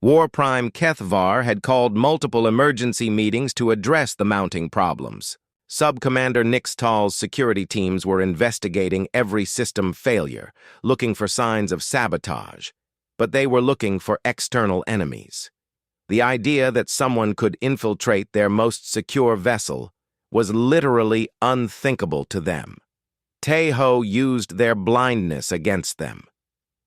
War Prime Kethvar had called multiple emergency meetings to address the mounting problems. Sub-Commander Nixtal's security teams were investigating every system failure, looking for signs of sabotage. But they were looking for external enemies. The idea that someone could infiltrate their most secure vessel was literally unthinkable to them. Taeho used their blindness against them.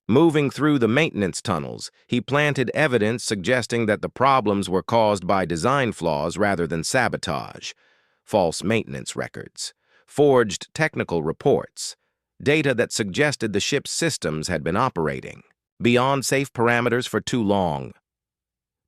Moving through the maintenance tunnels, he planted evidence suggesting that the problems were caused by design flaws rather than sabotage. False maintenance records, forged technical reports, data that suggested the ship's systems had been operating beyond safe parameters for too long.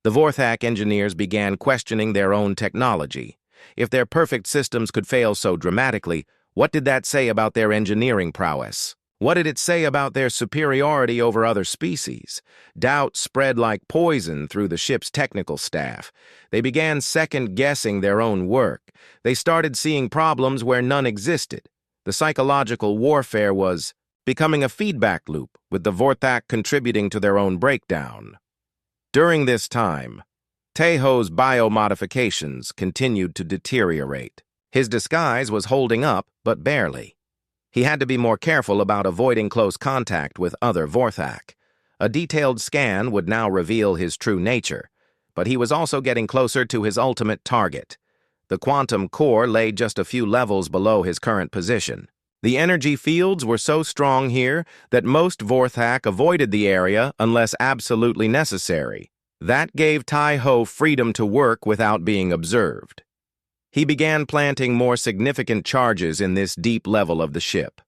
The Vorthak engineers began questioning their own technology. If their perfect systems could fail so dramatically, what did that say about their engineering prowess? What did it say about their superiority over other species? Doubt spread like poison through the ship's technical staff. They began second-guessing their own work. They started seeing problems where none existed. The psychological warfare was becoming a feedback loop, with the Vorthak contributing to their own breakdown. During this time, Taeho's biomodifications continued to deteriorate. His disguise was holding up, but barely. He had to be more careful about avoiding close contact with other Vorthak. A detailed scan would now reveal his true nature, but he was also getting closer to his ultimate target. The quantum core lay just a few levels below his current position. The energy fields were so strong here that most Vorthak avoided the area unless absolutely necessary. That gave Taeho freedom to work without being observed. He began planting more significant charges in this deep level of the ship.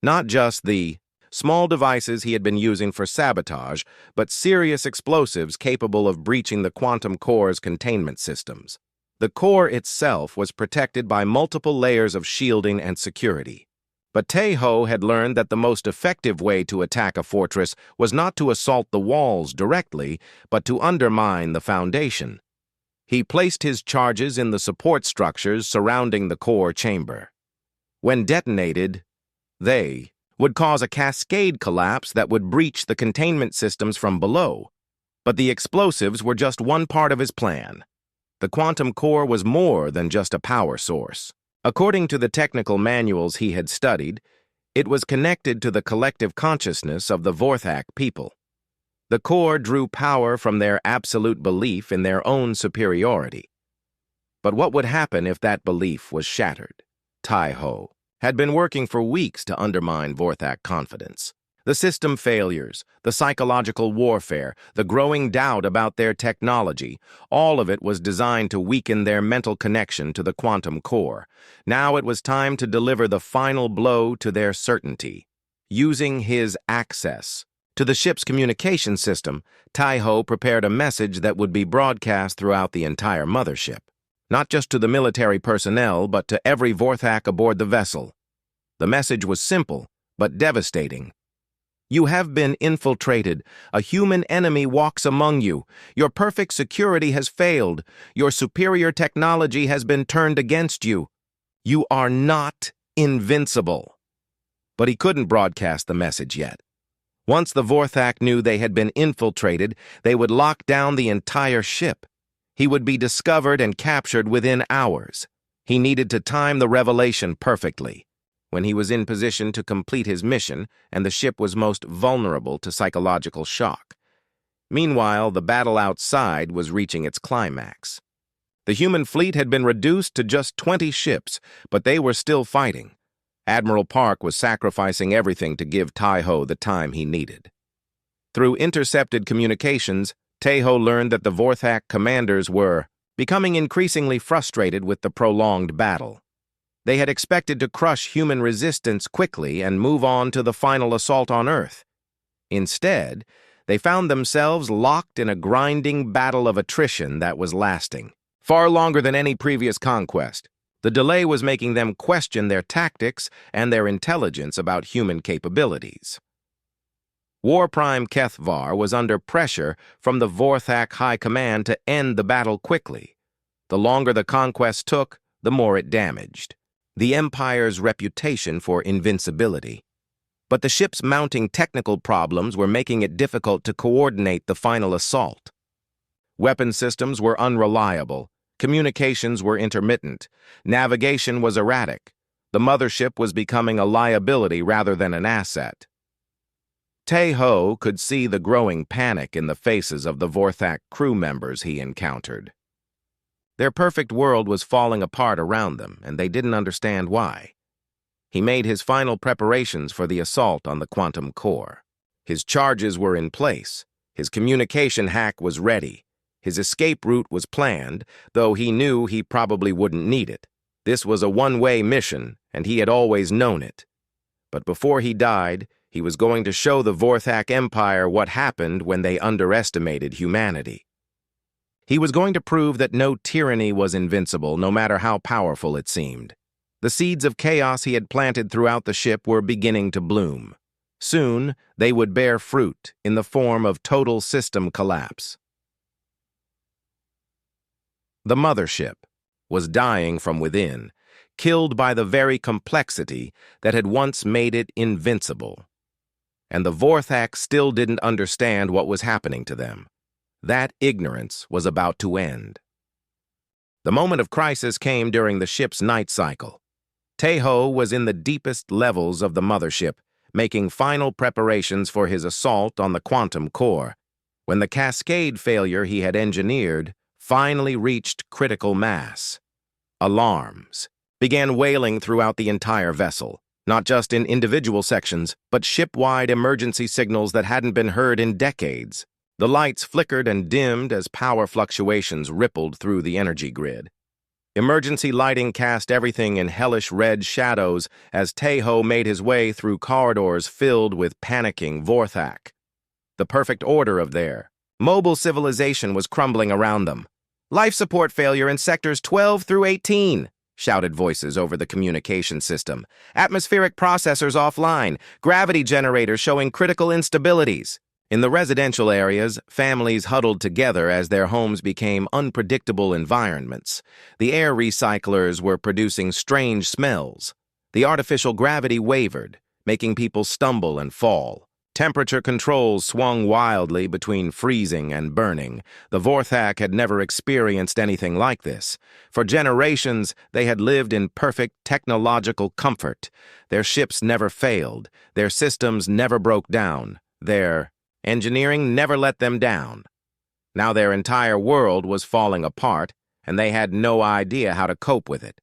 Not just the small devices he had been using for sabotage, but serious explosives capable of breaching the quantum core's containment systems. The core itself was protected by multiple layers of shielding and security. But Taeho had learned that the most effective way to attack a fortress was not to assault the walls directly, but to undermine the foundation. He placed his charges in the support structures surrounding the core chamber. When detonated, they would cause a cascade collapse that would breach the containment systems from below. But the explosives were just one part of his plan. The quantum core was more than just a power source. According to the technical manuals he had studied, it was connected to the collective consciousness of the Vorthak people. The core drew power from their absolute belief in their own superiority. But what would happen if that belief was shattered? Taeho had been working for weeks to undermine Vorthak confidence. The system failures, the psychological warfare, the growing doubt about their technology, all of it was designed to weaken their mental connection to the quantum core. Now it was time to deliver the final blow to their certainty. Using his access to the ship's communication system, Taeho prepared a message that would be broadcast throughout the entire mothership. Not just to the military personnel, but to every Vorthak aboard the vessel. The message was simple, but devastating. You have been infiltrated. A human enemy walks among you. Your perfect security has failed. Your superior technology has been turned against you. You are not invincible." But he couldn't broadcast the message yet. Once the Vorthak knew they had been infiltrated, they would lock down the entire ship. He would be discovered and captured within hours. He needed to time the revelation perfectly, when he was in position to complete his mission and the ship was most vulnerable to psychological shock. Meanwhile, the battle outside was reaching its climax. The human fleet had been reduced to just 20 ships, but they were still fighting. Admiral Park was sacrificing everything to give Tai-Ho the time he needed. Through intercepted communications, Tai-Ho learned that the Vorthak commanders were becoming increasingly frustrated with the prolonged battle. They had expected to crush human resistance quickly and move on to the final assault on Earth. Instead, they found themselves locked in a grinding battle of attrition that was lasting far longer than any previous conquest. The delay was making them question their tactics and their intelligence about human capabilities. War Prime Kethvar was under pressure from the Vorthak High Command to end the battle quickly. The longer the conquest took, the more it damaged the Empire's reputation for invincibility. But the ship's mounting technical problems were making it difficult to coordinate the final assault. Weapon systems were unreliable, communications were intermittent, navigation was erratic. The mothership was becoming a liability rather than an asset. Tai-Ho could see the growing panic in the faces of the Vorthak crew members he encountered. Their perfect world was falling apart around them, and they didn't understand why. He made his final preparations for the assault on the quantum core. His charges were in place. His communication hack was ready. His escape route was planned, though he knew he probably wouldn't need it. This was a one-way mission, and he had always known it. But before he died, he was going to show the Vorthak Empire what happened when they underestimated humanity. He was going to prove that no tyranny was invincible, no matter how powerful it seemed. The seeds of chaos he had planted throughout the ship were beginning to bloom. Soon, they would bear fruit in the form of total system collapse. The mothership was dying from within, killed by the very complexity that had once made it invincible. And the Vorthak still didn't understand what was happening to them. That ignorance was about to end. The moment of crisis came during the ship's night cycle. Tai-Ho was in the deepest levels of the mothership, making final preparations for his assault on the quantum core, when the cascade failure he had engineered finally reached critical mass. Alarms began wailing throughout the entire vessel, not just in individual sections, but ship-wide emergency signals that hadn't been heard in decades. The lights flickered and dimmed as power fluctuations rippled through the energy grid. Emergency lighting cast everything in hellish red shadows as Tai-Ho made his way through corridors filled with panicking Vorthak. The perfect order of their mobile civilization was crumbling around them. "Life support failure in sectors 12 through 18, shouted voices over the communication system. "Atmospheric processors offline, gravity generators showing critical instabilities." In the residential areas, families huddled together as their homes became unpredictable environments. The air recyclers were producing strange smells. The artificial gravity wavered, making people stumble and fall. Temperature controls swung wildly between freezing and burning. The Vorthak had never experienced anything like this. For generations, they had lived in perfect technological comfort. Their ships never failed. Their systems never broke down. Their engineering never let them down. Now their entire world was falling apart, and they had no idea how to cope with it.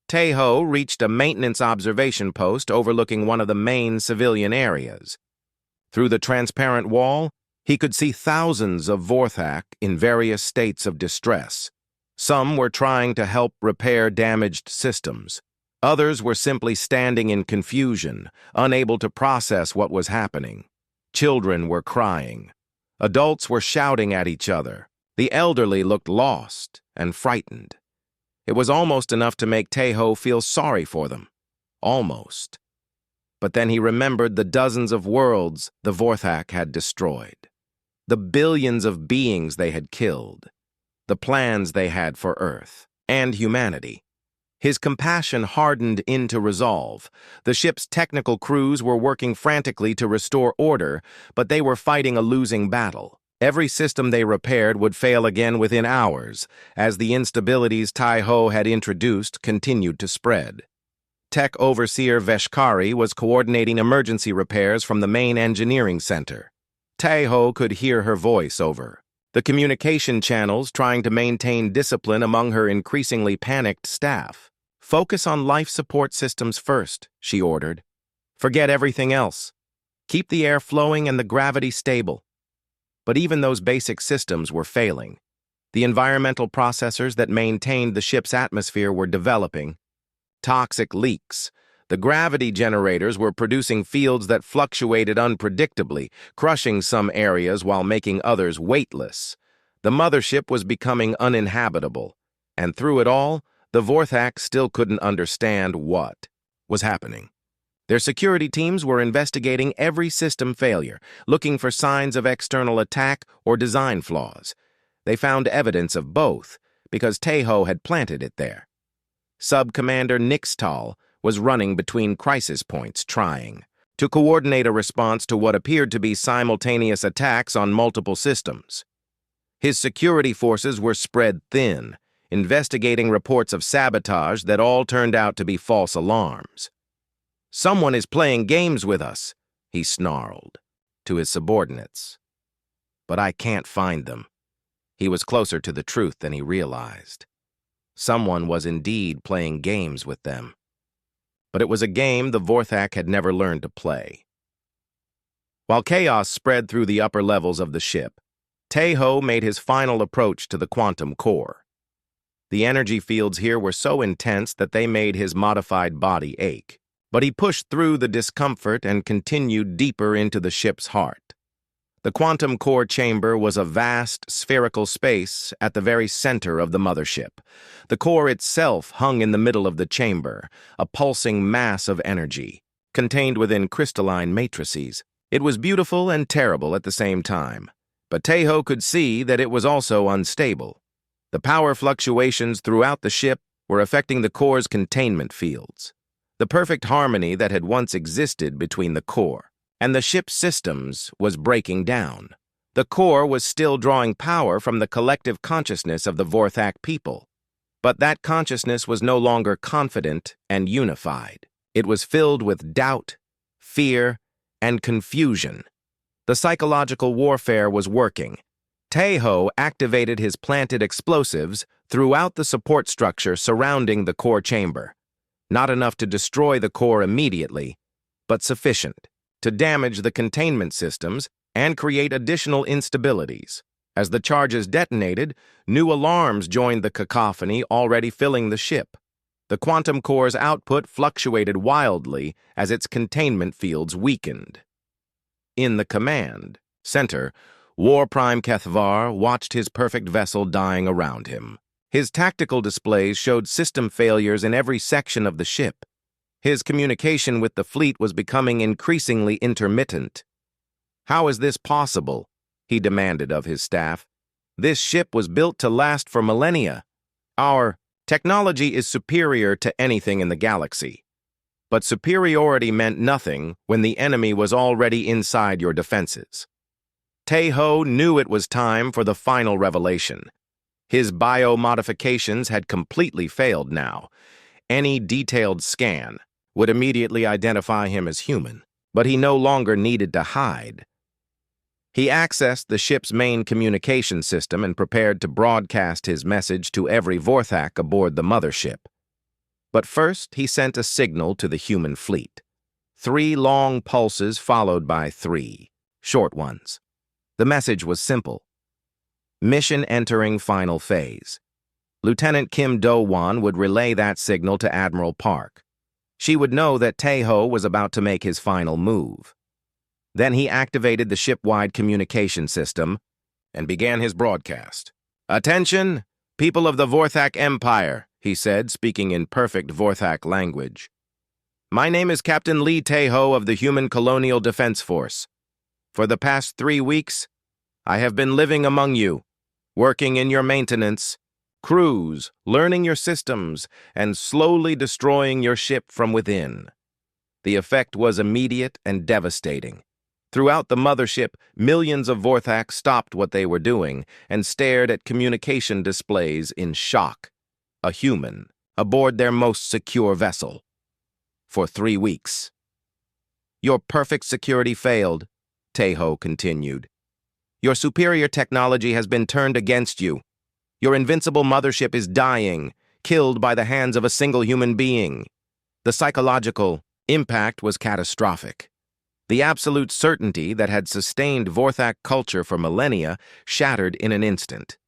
Tai-Ho reached a maintenance observation post overlooking one of the main civilian areas. Through the transparent wall, he could see thousands of Vorthak in various states of distress. Some were trying to help repair damaged systems. Others were simply standing in confusion, unable to process what was happening. Children were crying. Adults were shouting at each other. The elderly looked lost and frightened. It was almost enough to make Tai-Ho feel sorry for them. Almost. But then he remembered the dozens of worlds the Vorthak had destroyed, the billions of beings they had killed, the plans they had for Earth and humanity. His compassion hardened into resolve. The ship's technical crews were working frantically to restore order, but they were fighting a losing battle. Every system they repaired would fail again within hours, as the instabilities Tai-Ho had introduced continued to spread. Tech Overseer Veshkari was coordinating emergency repairs from the main engineering center. Tai-Ho could hear her voice over the communication channels, trying to maintain discipline among her increasingly panicked staff. "Focus on life support systems first," she ordered. "Forget everything else. Keep the air flowing and the gravity stable." But even those basic systems were failing. The environmental processors that maintained the ship's atmosphere were developing toxic leaks. The gravity generators were producing fields that fluctuated unpredictably, crushing some areas while making others weightless. The mothership was becoming uninhabitable, and through it all, the Vorthak still couldn't understand what was happening. Their security teams were investigating every system failure, looking for signs of external attack or design flaws. They found evidence of both, because Tai-Ho had planted it there. Sub-Commander Nixtal was running between crisis points, trying to coordinate a response to what appeared to be simultaneous attacks on multiple systems. His security forces were spread thin, investigating reports of sabotage that all turned out to be false alarms. "Someone is playing games with us," he snarled to his subordinates. "But I can't find them." He was closer to the truth than he realized. Someone was indeed playing games with them. But it was a game the Vorthak had never learned to play. While chaos spread through the upper levels of the ship, Tai-Ho made his final approach to the quantum core. The energy fields here were so intense that they made his modified body ache. But he pushed through the discomfort and continued deeper into the ship's heart. The quantum core chamber was a vast, spherical space at the very center of the mothership. The core itself hung in the middle of the chamber, a pulsing mass of energy, contained within crystalline matrices. It was beautiful and terrible at the same time, but Tai-Ho could see that it was also unstable. The power fluctuations throughout the ship were affecting the core's containment fields. The perfect harmony that had once existed between the core and the ship's systems was breaking down. The core was still drawing power from the collective consciousness of the Vorthak people, but that consciousness was no longer confident and unified. It was filled with doubt, fear, and confusion. The psychological warfare was working. Tai-Ho activated his planted explosives throughout the support structure surrounding the core chamber. Not enough to destroy the core immediately, but sufficient to damage the containment systems and create additional instabilities. As the charges detonated, new alarms joined the cacophony already filling the ship. The quantum core's output fluctuated wildly as its containment fields weakened. In the command center, War Prime Kethvar watched his perfect vessel dying around him. His tactical displays showed system failures in every section of the ship. His communication with the fleet was becoming increasingly intermittent. "How is this possible?" he demanded of his staff. "This ship was built to last for millennia. Our technology is superior to anything in the galaxy." But superiority meant nothing when the enemy was already inside your defenses. Tai-Ho knew it was time for the final revelation. His biomodifications had completely failed now. Any detailed scan would immediately identify him as human, but he no longer needed to hide. He accessed the ship's main communication system and prepared to broadcast his message to every Vorthak aboard the mothership. But first, he sent a signal to the human fleet. 3 long pulses followed by 3 short ones. The message was simple. Mission entering final phase. Lieutenant Kim Do-won would relay that signal to Admiral Park. She would know that Tai-Ho was about to make his final move. Then he activated the ship-wide communication system and began his broadcast. "Attention, people of the Vorthak Empire," he said, speaking in perfect Vorthak language. My name is Captain Lee Taeho of the Human Colonial Defense Force. For the past 3 weeks, I have been living among you, working in your maintenance, crews, learning your systems, and slowly destroying your ship from within. The effect was immediate and devastating. Throughout the mothership, millions of Vorthak stopped what they were doing and stared at communication displays in shock. A human, aboard their most secure vessel. For 3 weeks. Your perfect security failed, Taeho continued. Your superior technology has been turned against you. Your invincible mothership is dying, killed by the hands of a single human being. The psychological impact was catastrophic. The absolute certainty that had sustained Vorthak culture for millennia shattered in an instant.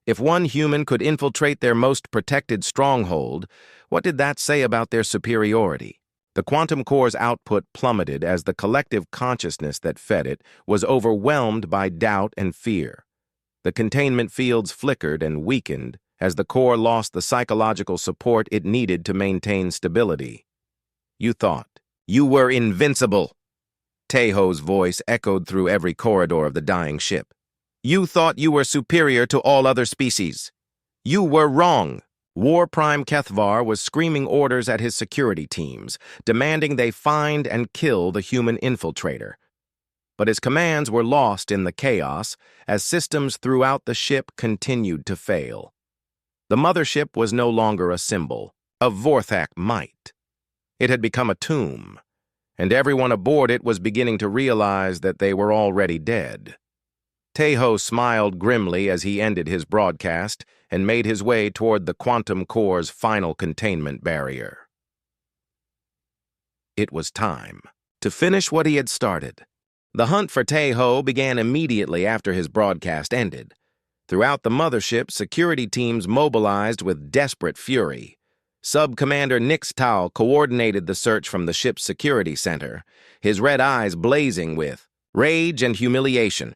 If one human could infiltrate their most protected stronghold, what did that say about their superiority? The quantum core's output plummeted as the collective consciousness that fed it was overwhelmed by doubt and fear. The containment fields flickered and weakened as the core lost the psychological support it needed to maintain stability. You thought you were invincible. Taeho's voice echoed through every corridor of the dying ship. You thought you were superior to all other species. You were wrong. War Prime Kethvar was screaming orders at his security teams, demanding they find and kill the human infiltrator. But his commands were lost in the chaos as systems throughout the ship continued to fail. The mothership was no longer a symbol of Vorthak might. It had become a tomb, and everyone aboard it was beginning to realize that they were already dead. Taeho smiled grimly as he ended his broadcast and made his way toward the quantum core's final containment barrier. It was time to finish what he had started. The hunt for Taeho began immediately after his broadcast ended. Throughout the mothership, security teams mobilized with desperate fury. Sub-Commander Nixtal coordinated the search from the ship's security center, his red eyes blazing with rage and humiliation.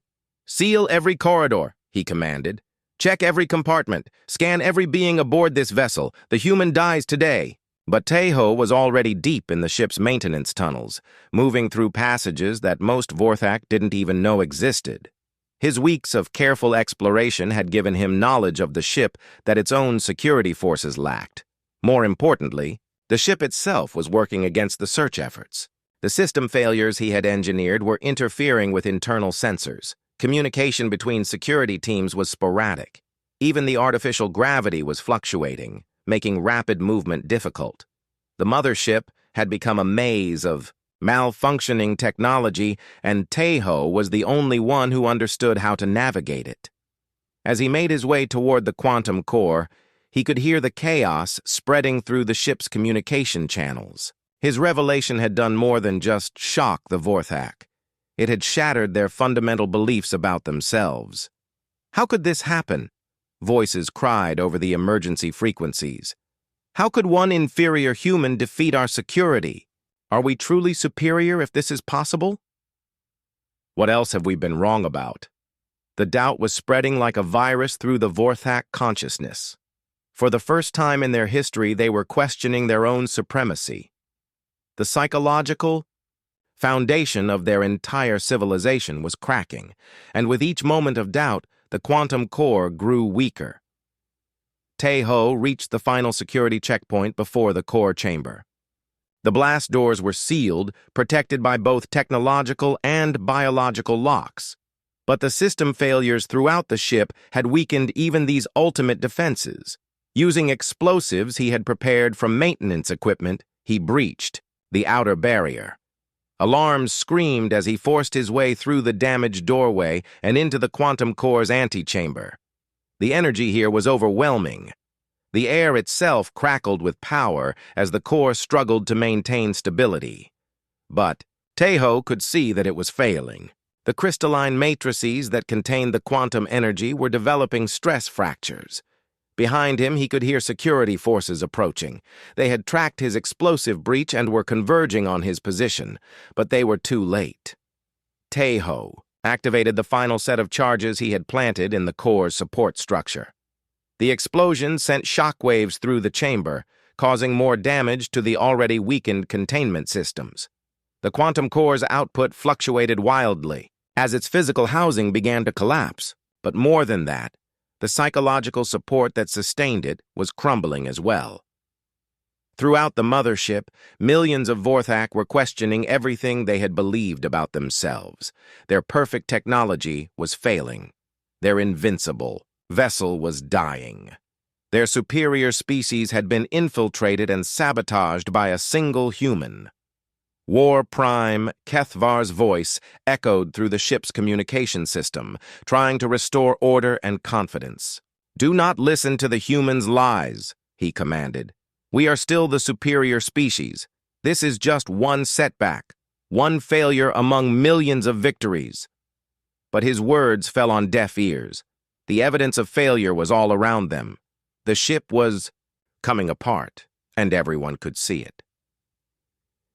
Seal every corridor, he commanded. Check every compartment. Scan every being aboard this vessel. The human dies today. But Taeho was already deep in the ship's maintenance tunnels, moving through passages that most Vorthak didn't even know existed. His weeks of careful exploration had given him knowledge of the ship that its own security forces lacked. More importantly, the ship itself was working against the search efforts. The system failures he had engineered were interfering with internal sensors. Communication between security teams was sporadic. Even the artificial gravity was fluctuating, making rapid movement difficult. The mothership had become a maze of malfunctioning technology, and Taeho was the only one who understood how to navigate it. As he made his way toward the quantum core, he could hear the chaos spreading through the ship's communication channels. His revelation had done more than just shock the Vorthak. It had shattered their fundamental beliefs about themselves. How could this happen? Voices cried over the emergency frequencies. How could one inferior human defeat our security? Are we truly superior if this is possible? What else have we been wrong about? The doubt was spreading like a virus through the Vorthak consciousness. For the first time in their history, they were questioning their own supremacy. The psychological foundation of their entire civilization was cracking, and with each moment of doubt, the quantum core grew weaker. Taeho reached the final security checkpoint before the core chamber. The blast doors were sealed, protected by both technological and biological locks. But the system failures throughout the ship had weakened even these ultimate defenses. Using explosives he had prepared from maintenance equipment, he breached the outer barrier. Alarms screamed as he forced his way through the damaged doorway and into the quantum core's antechamber. The energy here was overwhelming. The air itself crackled with power as the core struggled to maintain stability. But Taeho could see that it was failing. The crystalline matrices that contained the quantum energy were developing stress fractures. Behind him, he could hear security forces approaching. They had tracked his explosive breach and were converging on his position, but they were too late. Taeho activated the final set of charges he had planted in the core's support structure. The explosion sent shockwaves through the chamber, causing more damage to the already weakened containment systems. The quantum core's output fluctuated wildly as its physical housing began to collapse, but more than that, the psychological support that sustained it was crumbling as well. Throughout the mothership, millions of Vorthak were questioning everything they had believed about themselves. Their perfect technology was failing. Their invincible vessel was dying. Their superior species had been infiltrated and sabotaged by a single human. War Prime Kethvar's voice echoed through the ship's communication system, trying to restore order and confidence. "Do not listen to the humans' lies," he commanded. "We are still the superior species. This is just one setback, one failure among millions of victories." But his words fell on deaf ears. The evidence of failure was all around them. The ship was coming apart, and everyone could see it.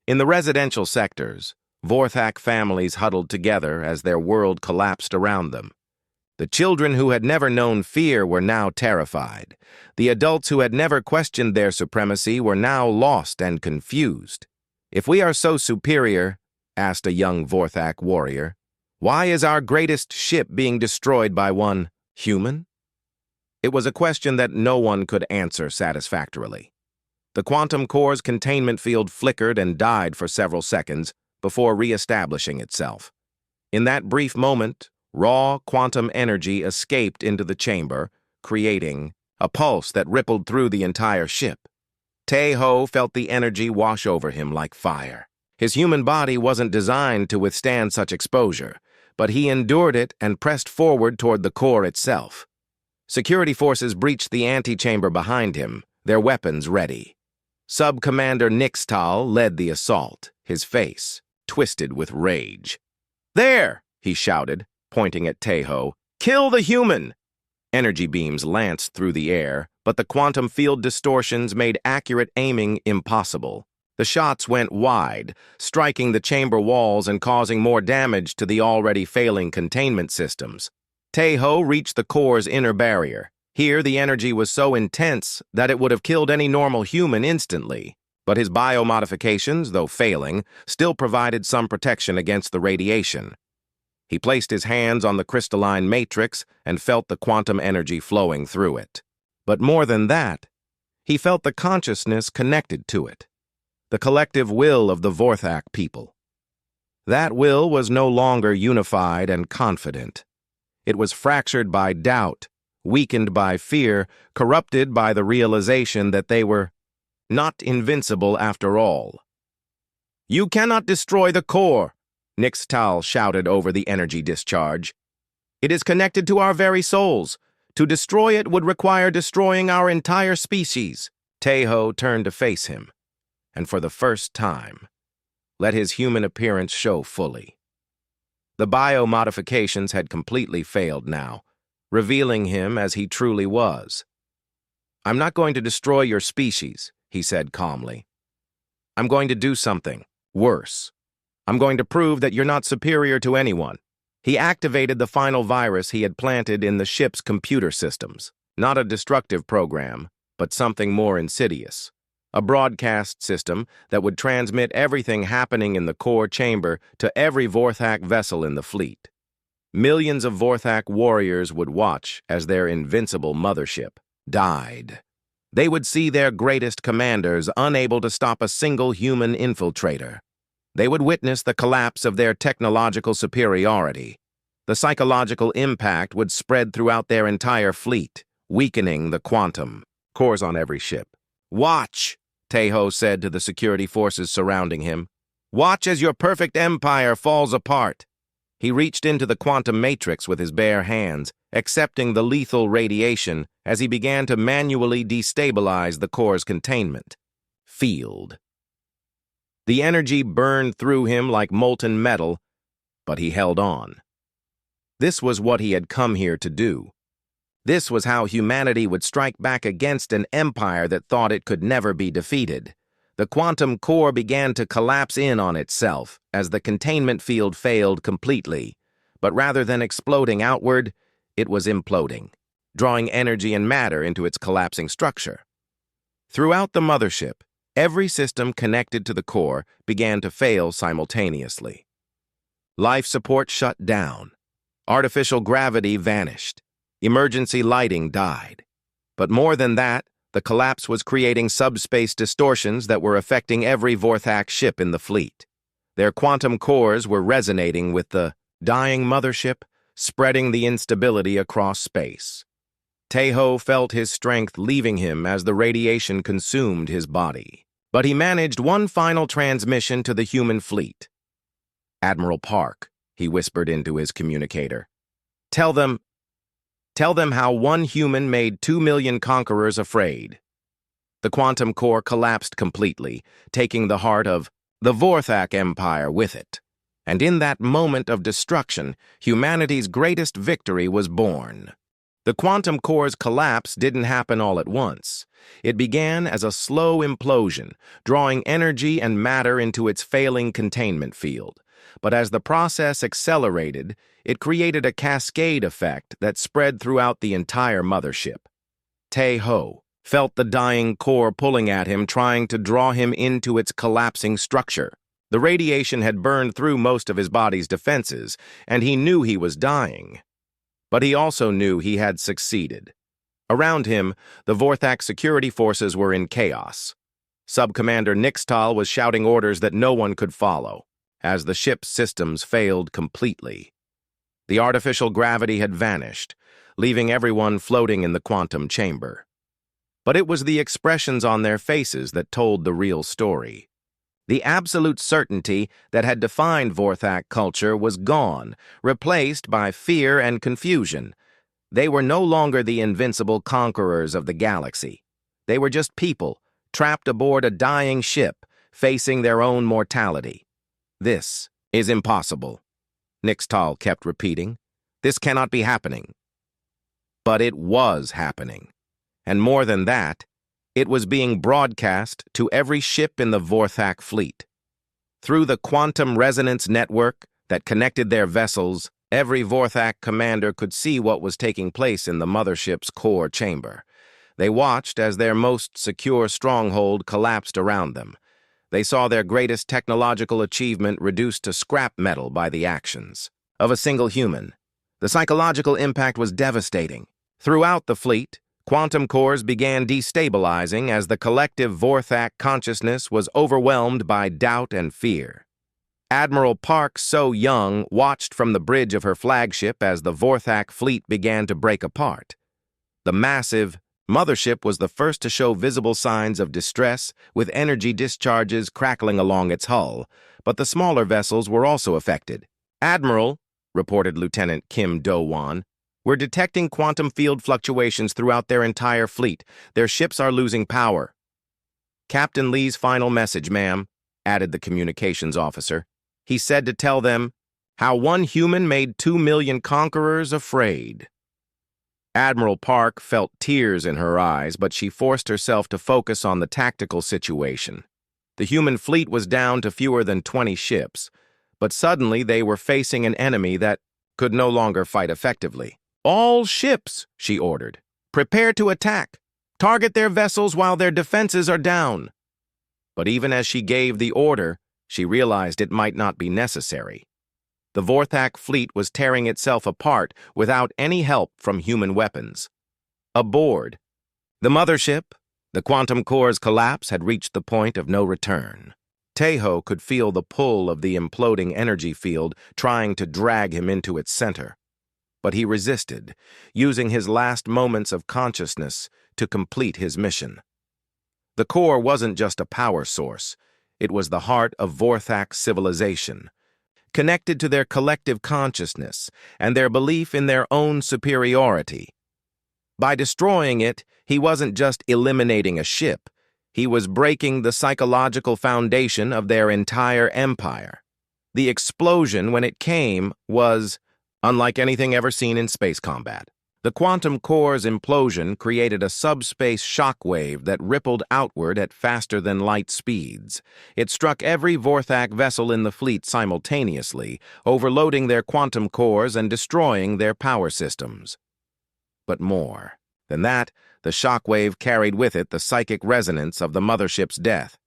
In the residential sectors, Vorthak families huddled together as their world collapsed around them. The children who had never known fear were now terrified. The adults who had never questioned their supremacy were now lost and confused. "If we are so superior," asked a young Vorthak warrior, "why is our greatest ship being destroyed by one human?" It was a question that no one could answer satisfactorily. The quantum core's containment field flickered and died for several seconds before re-establishing itself. In that brief moment, raw quantum energy escaped into the chamber, creating a pulse that rippled through the entire ship. Tae-ho felt the energy wash over him like fire. His human body wasn't designed to withstand such exposure, but he endured it and pressed forward toward the core itself. Security forces breached the antechamber behind him, their weapons ready. Sub-Commander Nixtal led the assault, his face twisted with rage. "There!" he shouted, pointing at Tae-ho. "Kill the human!" Energy beams lanced through the air, but the quantum field distortions made accurate aiming impossible. The shots went wide, striking the chamber walls and causing more damage to the already failing containment systems. Tae-ho reached the core's inner barrier. Here, the energy was so intense that it would have killed any normal human instantly. But his biomodifications, though failing, still provided some protection against the radiation. He placed his hands on the crystalline matrix and felt the quantum energy flowing through it. But more than that, he felt the consciousness connected to it. The collective will of the Vorthak people. That will was no longer unified and confident. It was fractured by doubt, weakened by fear, corrupted by the realization that they were not invincible after all. "You cannot destroy the core," Nixtal shouted over the energy discharge. "It is connected to our very souls. To destroy it would require destroying our entire species." Tae-ho turned to face him, and for the first time, let his human appearance show fully. The biomodifications had completely failed now, revealing him as he truly was. "I'm not going to destroy your species," he said calmly. "I'm going to do something worse. I'm going to prove that you're not superior to anyone." He activated the final virus he had planted in the ship's computer systems. Not a destructive program, but something more insidious. A broadcast system that would transmit everything happening in the core chamber to every Vorthak vessel in the fleet. Millions of Vorthak warriors would watch as their invincible mothership died. They would see their greatest commanders unable to stop a single human infiltrator. They would witness the collapse of their technological superiority. The psychological impact would spread throughout their entire fleet, weakening the quantum cores on every ship. "Watch," Tae-ho said to the security forces surrounding him. "Watch as your perfect empire falls apart." He reached into the quantum matrix with his bare hands, accepting the lethal radiation as he began to manually destabilize the core's containment field. The energy burned through him like molten metal, but he held on. This was what he had come here to do. This was how humanity would strike back against an empire that thought it could never be defeated. The quantum core began to collapse in on itself as the containment field failed completely, but rather than exploding outward, it was imploding, drawing energy and matter into its collapsing structure. Throughout the mothership, every system connected to the core began to fail simultaneously. Life support shut down. Artificial gravity vanished. Emergency lighting died. But more than that, the collapse was creating subspace distortions that were affecting every Vorthak ship in the fleet. Their quantum cores were resonating with the dying mothership, spreading the instability across space. Tejo felt his strength leaving him as the radiation consumed his body. But he managed one final transmission to the human fleet. "Admiral Park," he whispered into his communicator. Tell them how one human made 2 million conquerors afraid." The quantum core collapsed completely, taking the heart of the Vorthak Empire with it. And in that moment of destruction, humanity's greatest victory was born. The quantum core's collapse didn't happen all at once. It began as a slow implosion, drawing energy and matter into its failing containment field. But as the process accelerated, it created a cascade effect that spread throughout the entire mothership. Tejo felt the dying core pulling at him, trying to draw him into its collapsing structure. The radiation had burned through most of his body's defenses, and he knew he was dying. But he also knew he had succeeded. Around him, the Vorthak security forces were in chaos. Sub-Commander Nixtal was shouting orders that no one could follow, as the ship's systems failed completely. The artificial gravity had vanished, leaving everyone floating in the quantum chamber. But it was the expressions on their faces that told the real story. The absolute certainty that had defined Vorthak culture was gone, replaced by fear and confusion. They were no longer the invincible conquerors of the galaxy. They were just people, trapped aboard a dying ship, facing their own mortality. "This is impossible," Nixtal kept repeating. "This cannot be happening." But it was happening. And more than that, it was being broadcast to every ship in the Vorthak fleet. Through the quantum resonance network that connected their vessels, every Vorthak commander could see what was taking place in the mothership's core chamber. They watched as their most secure stronghold collapsed around them. They saw their greatest technological achievement reduced to scrap metal by the actions of a single human. The psychological impact was devastating. Throughout the fleet, quantum cores began destabilizing as the collective Vorthak consciousness was overwhelmed by doubt and fear. Admiral Park So Young watched from the bridge of her flagship as the Vorthak fleet began to break apart. The massive mothership was the first to show visible signs of distress, with energy discharges crackling along its hull, but the smaller vessels were also affected. "Admiral," reported Lieutenant Kim Do-won, "we're detecting quantum field fluctuations throughout their entire fleet. Their ships are losing power." "Captain Lee's final message, ma'am," added the communications officer. "He said to tell them how one human made 2 million conquerors afraid." Admiral Park felt tears in her eyes, but she forced herself to focus on the tactical situation. The human fleet was down to fewer than 20 ships, but suddenly they were facing an enemy that could no longer fight effectively. "All ships," she ordered, "prepare to attack. Target their vessels while their defenses are down." But even as she gave the order, she realized it might not be necessary. The Vorthak fleet was tearing itself apart without any help from human weapons. Aboard the mothership, the quantum core's collapse had reached the point of no return. Tejo could feel the pull of the imploding energy field trying to drag him into its center. But he resisted, using his last moments of consciousness to complete his mission. The core wasn't just a power source. It was the heart of Vorthak civilization, connected to their collective consciousness and their belief in their own superiority. By destroying it, he wasn't just eliminating a ship. He was breaking the psychological foundation of their entire empire. The explosion, when it came, was unlike anything ever seen in space combat. The quantum core's implosion created a subspace shockwave that rippled outward at faster-than-light speeds. It struck every Vorthak vessel in the fleet simultaneously, overloading their quantum cores and destroying their power systems. But more. Than that, the shockwave carried with it the psychic resonance of the mothership's death.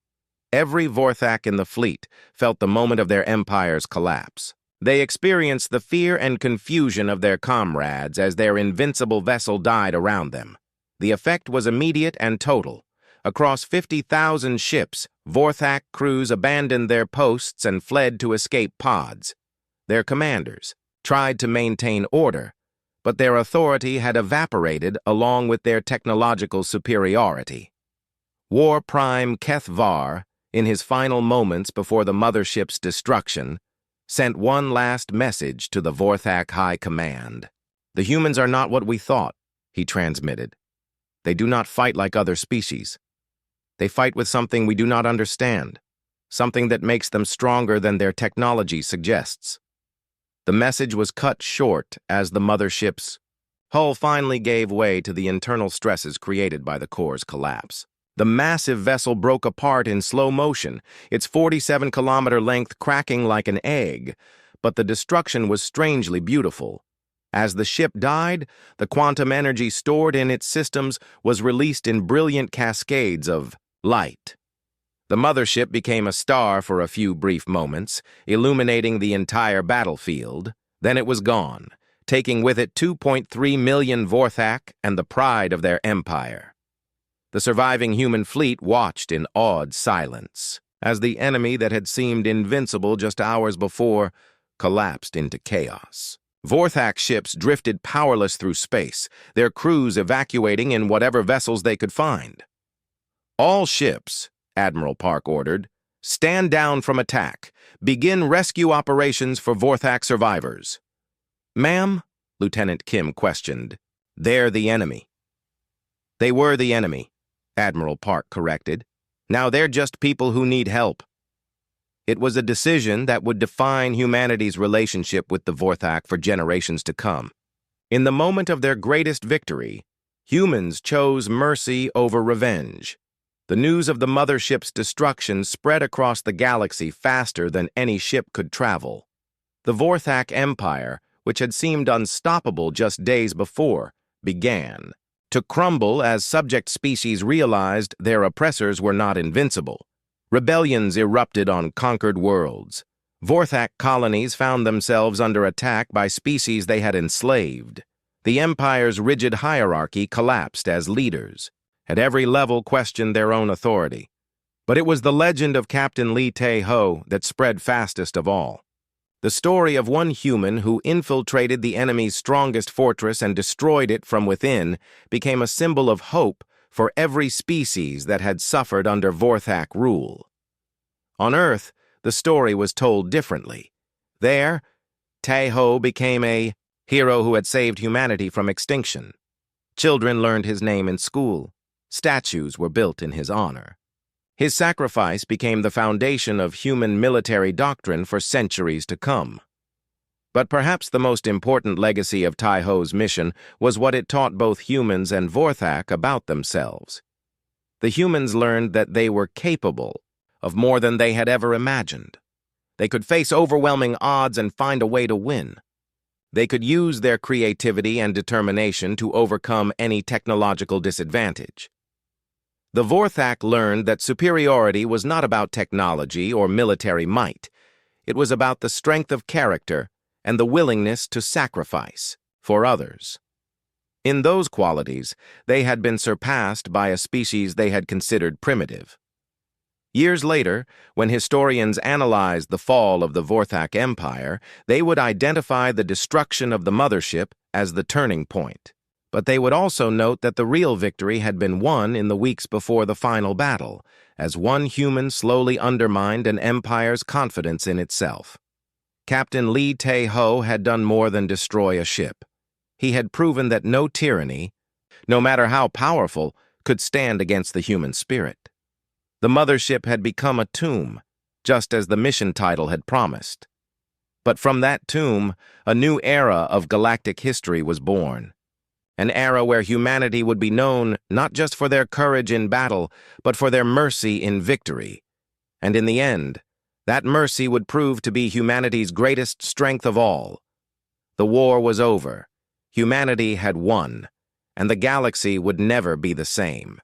Every Vorthak in the fleet felt the moment of their empire's collapse. They experienced the fear and confusion of their comrades as their invincible vessel died around them. The effect was immediate and total. Across 50,000 ships, Vorthak crews abandoned their posts and fled to escape pods. Their commanders tried to maintain order, but their authority had evaporated along with their technological superiority. War Prime Keth Var, in his final moments before the mothership's destruction, sent one last message to the Vorthak High Command. "The humans are not what we thought," he transmitted. "They do not fight like other species. They fight with something we do not understand, something that makes them stronger than their technology suggests." The message was cut short as the mothership's hull finally gave way to the internal stresses created by the core's collapse. The massive vessel broke apart in slow motion, its 47-kilometer length cracking like an egg, but the destruction was strangely beautiful. As the ship died, the quantum energy stored in its systems was released in brilliant cascades of light. The mothership became a star for a few brief moments, illuminating the entire battlefield. Then it was gone, taking with it 2.3 million Vorthak and the pride of their empire. The surviving human fleet watched in awed silence as the enemy that had seemed invincible just hours before collapsed into chaos. Vorthak ships drifted powerless through space, their crews evacuating in whatever vessels they could find. "All ships," Admiral Park ordered, "stand down from attack. Begin rescue operations for Vorthak survivors." "Ma'am?" Lieutenant Kim questioned. "They're the enemy." "They were the enemy," Admiral Park corrected. "Now they're just people who need help." It was a decision that would define humanity's relationship with the Vorthak for generations to come. In the moment of their greatest victory, humans chose mercy over revenge. The news of the mothership's destruction spread across the galaxy faster than any ship could travel. The Vorthak Empire, which had seemed unstoppable just days before, began to crumble as subject species realized their oppressors were not invincible. Rebellions erupted on conquered worlds. Vorthak colonies found themselves under attack by species they had enslaved. The Empire's rigid hierarchy collapsed as leaders at every level questioned their own authority. But it was the legend of Captain Lee Tae-ho that spread fastest of all. The story of one human who infiltrated the enemy's strongest fortress and destroyed it from within became a symbol of hope for every species that had suffered under Vorthak rule. On Earth, the story was told differently. There, Tae-ho became a hero who had saved humanity from extinction. Children learned his name in school. Statues were built in his honor. His sacrifice became the foundation of human military doctrine for centuries to come. But perhaps the most important legacy of Tae-ho's mission was what it taught both humans and Vorthak about themselves. The humans learned that they were capable of more than they had ever imagined. They could face overwhelming odds and find a way to win. They could use their creativity and determination to overcome any technological disadvantage. The Vorthak learned that superiority was not about technology or military might. It was about the strength of character and the willingness to sacrifice for others. In those qualities, they had been surpassed by a species they had considered primitive. Years later, when historians analyzed the fall of the Vorthak Empire, they would identify the destruction of the mothership as the turning point. But they would also note that the real victory had been won in the weeks before the final battle, as one human slowly undermined an empire's confidence in itself. Captain Lee Tae-ho had done more than destroy a ship. He had proven that no tyranny, no matter how powerful, could stand against the human spirit. The mothership had become a tomb, just as the mission title had promised. But from that tomb, a new era of galactic history was born. An era where humanity would be known not just for their courage in battle, but for their mercy in victory. And in the end, that mercy would prove to be humanity's greatest strength of all. The war was over. Humanity had won, and the galaxy would never be the same.